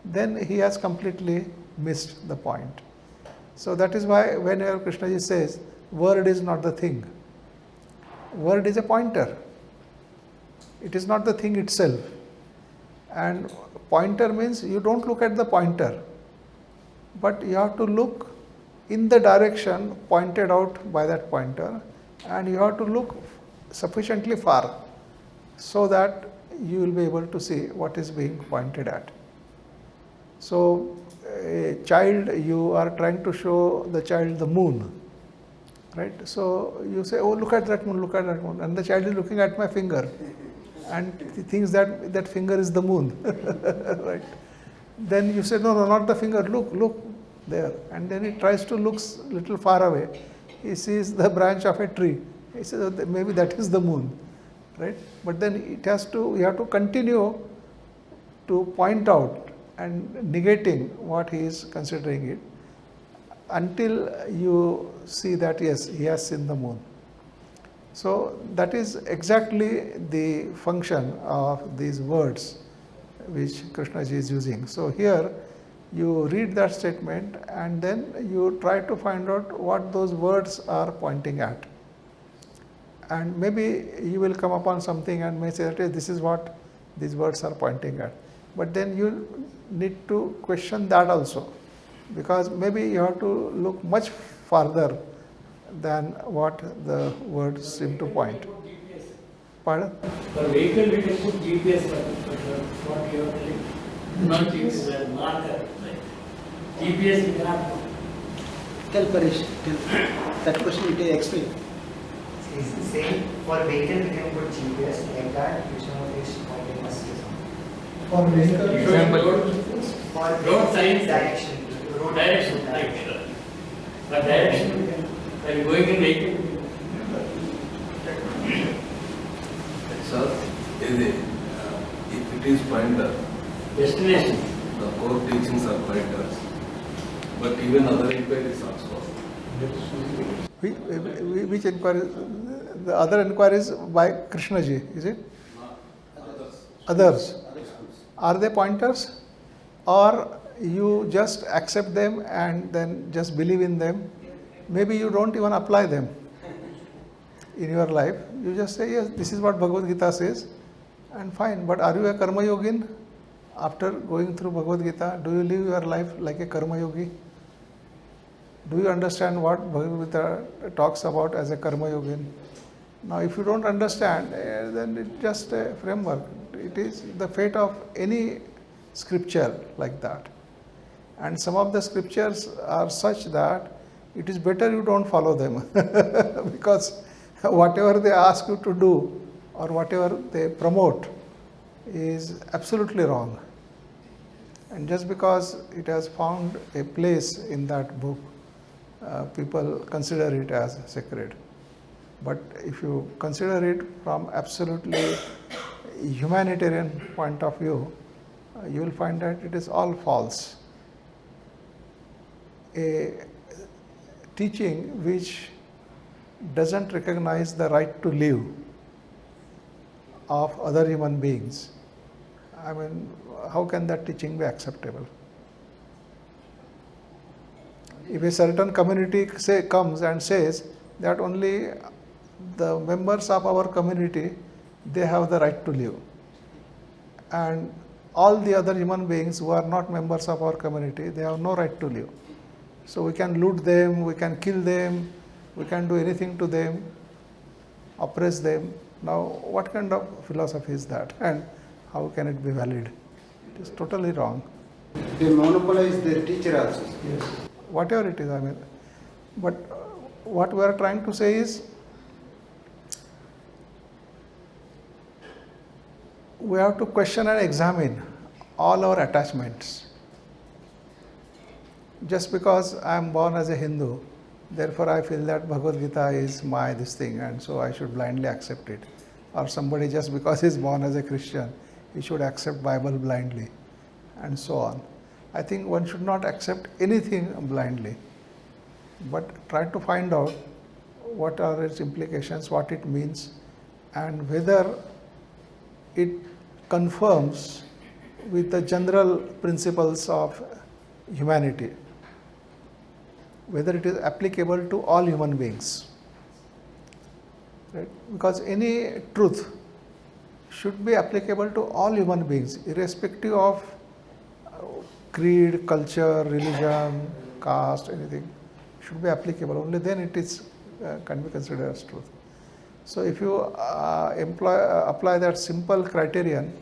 then he has completely missed the point. So that is why whenever Krishnaji says, word is not the thing, word is a pointer. It is not the thing itself. And pointer means you don't look at the pointer, but you have to look in the direction pointed out by that pointer, and you have to look sufficiently far so that you will be able to see what is being pointed at. So a child, you are trying to show the child the moon, right? So you say, oh, look at that moon, look at that moon, and the child is looking at my finger and he thinks that that finger is the moon, right? Then you say, no, no, not the finger, look there. And then he tries to look little far away. He sees the branch of a tree. He says, oh, maybe that is the moon, right? But then you have to continue to point out and negating what he is considering it until you see that yes, he has seen the moon. So that is exactly the function of these words which Krishnaji is using. So here you read that statement and then you try to find out what those words are pointing at. And maybe you will come upon something and may say that, hey, this is what these words are pointing at. But then you need to question that also, because maybe you have to look much farther than what the words seem to point. Pardon? For vehicle we can put GPS, but what you are telling, not GPS, marker. GPS we cannot put. Tell Paresh, that question you can explain. It's the same. For vehicle we can put GPS like that, Krishnamurti is pointing us to something. For vehicle, For road signs, direction. Road direction, like but direction we can, while going in vehicle. Sir, if it is pointer, Destination. the core teachings are pointers, but even other inquiries also. Which inquiry? The other inquiries by Krishnaji, is it? Others. Are they pointers? Or you just accept them and then just believe in them? Maybe you don't even apply them in your life. You just say, yes, this is what Bhagavad Gita says, and fine. But are you a karma yogin? After going through Bhagavad Gita, do you live your life like a karma yogi? Do you understand what Bhagavad Gita talks about as a karma yogin? Now, if you don't understand, then it's just a framework. It is the fate of any scripture like that. And some of the scriptures are such that it is better you don't follow them because whatever they ask you to do or whatever they promote is absolutely wrong. And just because it has found a place in that book, people consider it as sacred. But if you consider it from absolutely humanitarian point of view, you will find that it is all false. A teaching which doesn't recognize the right to live of other human beings, I mean, how can that teaching be acceptable? If a certain community comes and says that only the members of our community, they have the right to live, and all the other human beings who are not members of our community, they have no right to live. So we can loot them, we can kill them, we can do anything to them, oppress them. Now, what kind of philosophy is that, and how can it be valid? It is totally wrong. They monopolize their teacher also. Yes. Whatever it is, I mean. But what we are trying to say is, we have to question and examine all our attachments. Just because I am born as a Hindu, therefore I feel that Bhagavad Gita is my this thing, and so I should blindly accept it. Or somebody just because he is born as a Christian, he should accept Bible blindly, and so on. I think one should not accept anything blindly, but try to find out what are its implications, what it means, and whether it confirms with the general principles of humanity, whether it is applicable to all human beings. Right? Because any truth should be applicable to all human beings, irrespective of creed, culture, religion, caste, anything should be applicable. Only then it is can be considered as truth. So if you apply that simple criterion,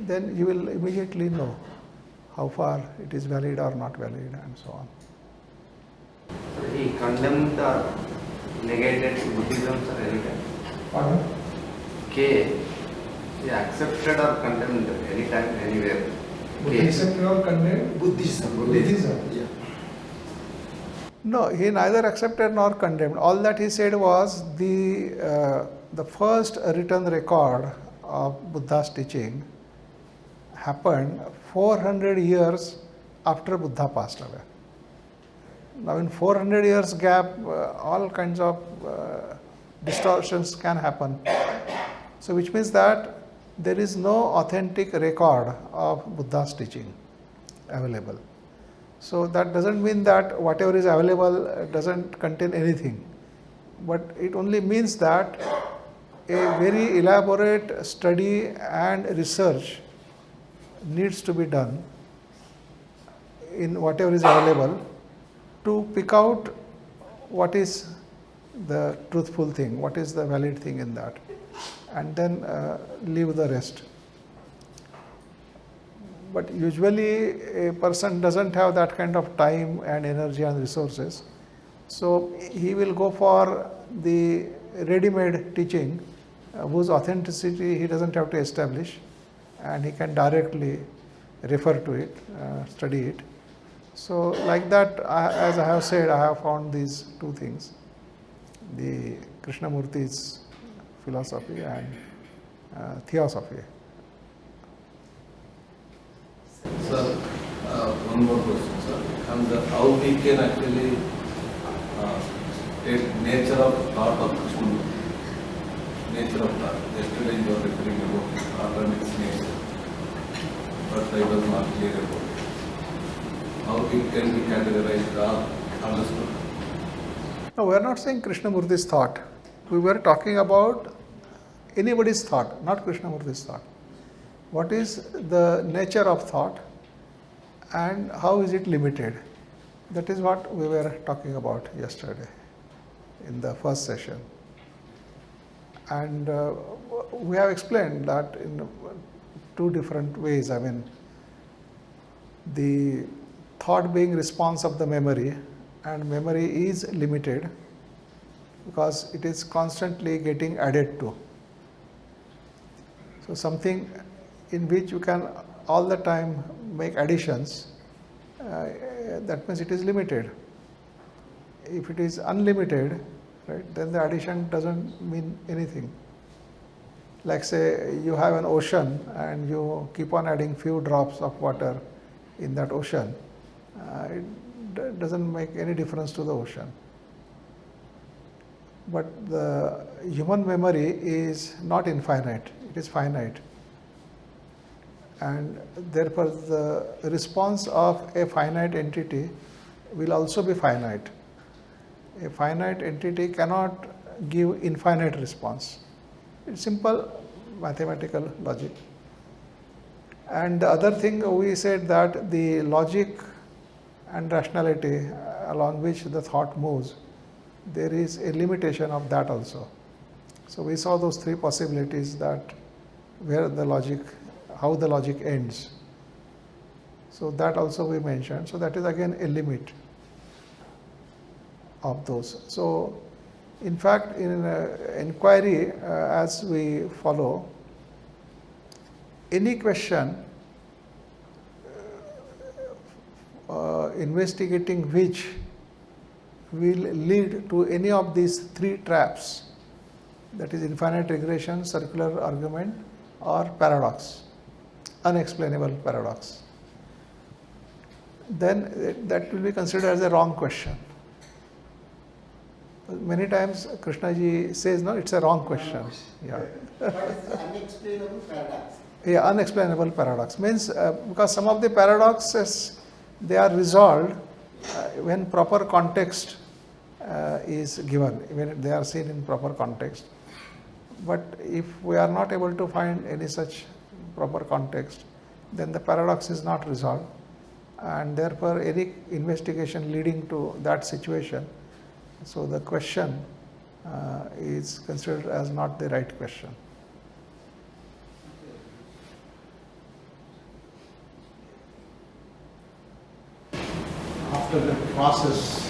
then you will immediately know how far it is valid or not valid, and so on. So he condemned or negated Buddhism or anytime? Pardon? K. He accepted or condemned anytime, anywhere. K. Accepted or condemned? Buddhism. Yeah. No, he neither accepted nor condemned. All that he said was the first written record of Buddha's teaching happened 400 years after Buddha passed away. Now in 400 years gap, all kinds of distortions can happen. So which means that there is no authentic record of Buddha's teaching available. So that doesn't mean that whatever is available doesn't contain anything, but it only means that a very elaborate study and research needs to be done in whatever is available to pick out what is the truthful thing, what is the valid thing in that, and then leave the rest. But usually a person doesn't have that kind of time and energy and resources, so he will go for the ready-made teaching whose authenticity he doesn't have to establish, and he can directly refer to it, study it. So like that, as I have said, I have found these two things, the Krishnamurti's philosophy and theosophy. Sir, one more question, sir. And how we can actually take nature of thought of Krishnamurti? Nature of thought. Yesterday you were referring about thought and its nature, but I was not clear about it. How it can be categorized or understood? No, we are not saying Krishnamurti's thought. We were talking about anybody's thought, not Krishnamurti's thought. What is the nature of thought and how is it limited? That is what we were talking about yesterday in the first session. And we have explained that in two different ways. I mean, the thought being response of the memory, and memory is limited because it is constantly getting added to. So something in which you can all the time make additions, that means it is limited. If it is unlimited, right, then the addition doesn't mean anything. Like say you have an ocean and you keep on adding few drops of water in that ocean, it doesn't make any difference to the ocean. But the human memory is not infinite, it is finite. and therefore the response of a finite entity will also be finite. A finite entity cannot give infinite response. It's simple mathematical logic. And the other thing we said that the logic and rationality along which the thought moves, there is a limitation of that also. So we saw those three possibilities, that where the logic, how the logic ends. So that also we mentioned. So that is again a limit of those. So in fact, in inquiry, as we follow, any question investigating which will lead to any of these three traps, that is infinite regression, circular argument, or paradox, unexplainable paradox, then that will be considered as a wrong question. Many times Krishnaji says, no, it's a wrong question. Yeah. What is the unexplainable paradox? Yeah, unexplainable paradox means because some of the paradoxes, they are resolved when proper context is given, when they are seen in proper context. But if we are not able to find any such proper context, then the paradox is not resolved, and therefore any investigation leading to that situation, so the question is considered as not the right question. After the process,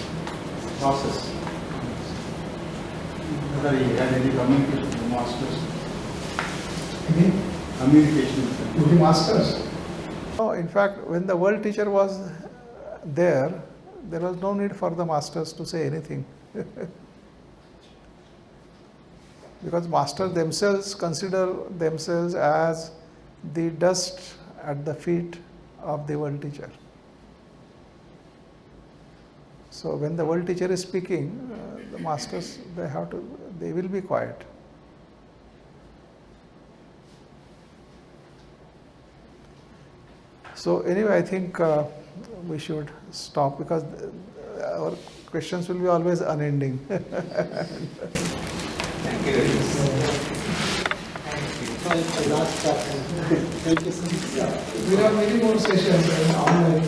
whether he had any communication with the masters? Any communication with the masters? No, in fact, when the world teacher was there was no need for the masters to say anything. Because masters themselves consider themselves as the dust at the feet of the world teacher. So when the world teacher is speaking, the masters, they will be quiet. So anyway, I think we should stop, because our questions will be always unending. Thank you very much. Thank you so much. There are many more sessions online.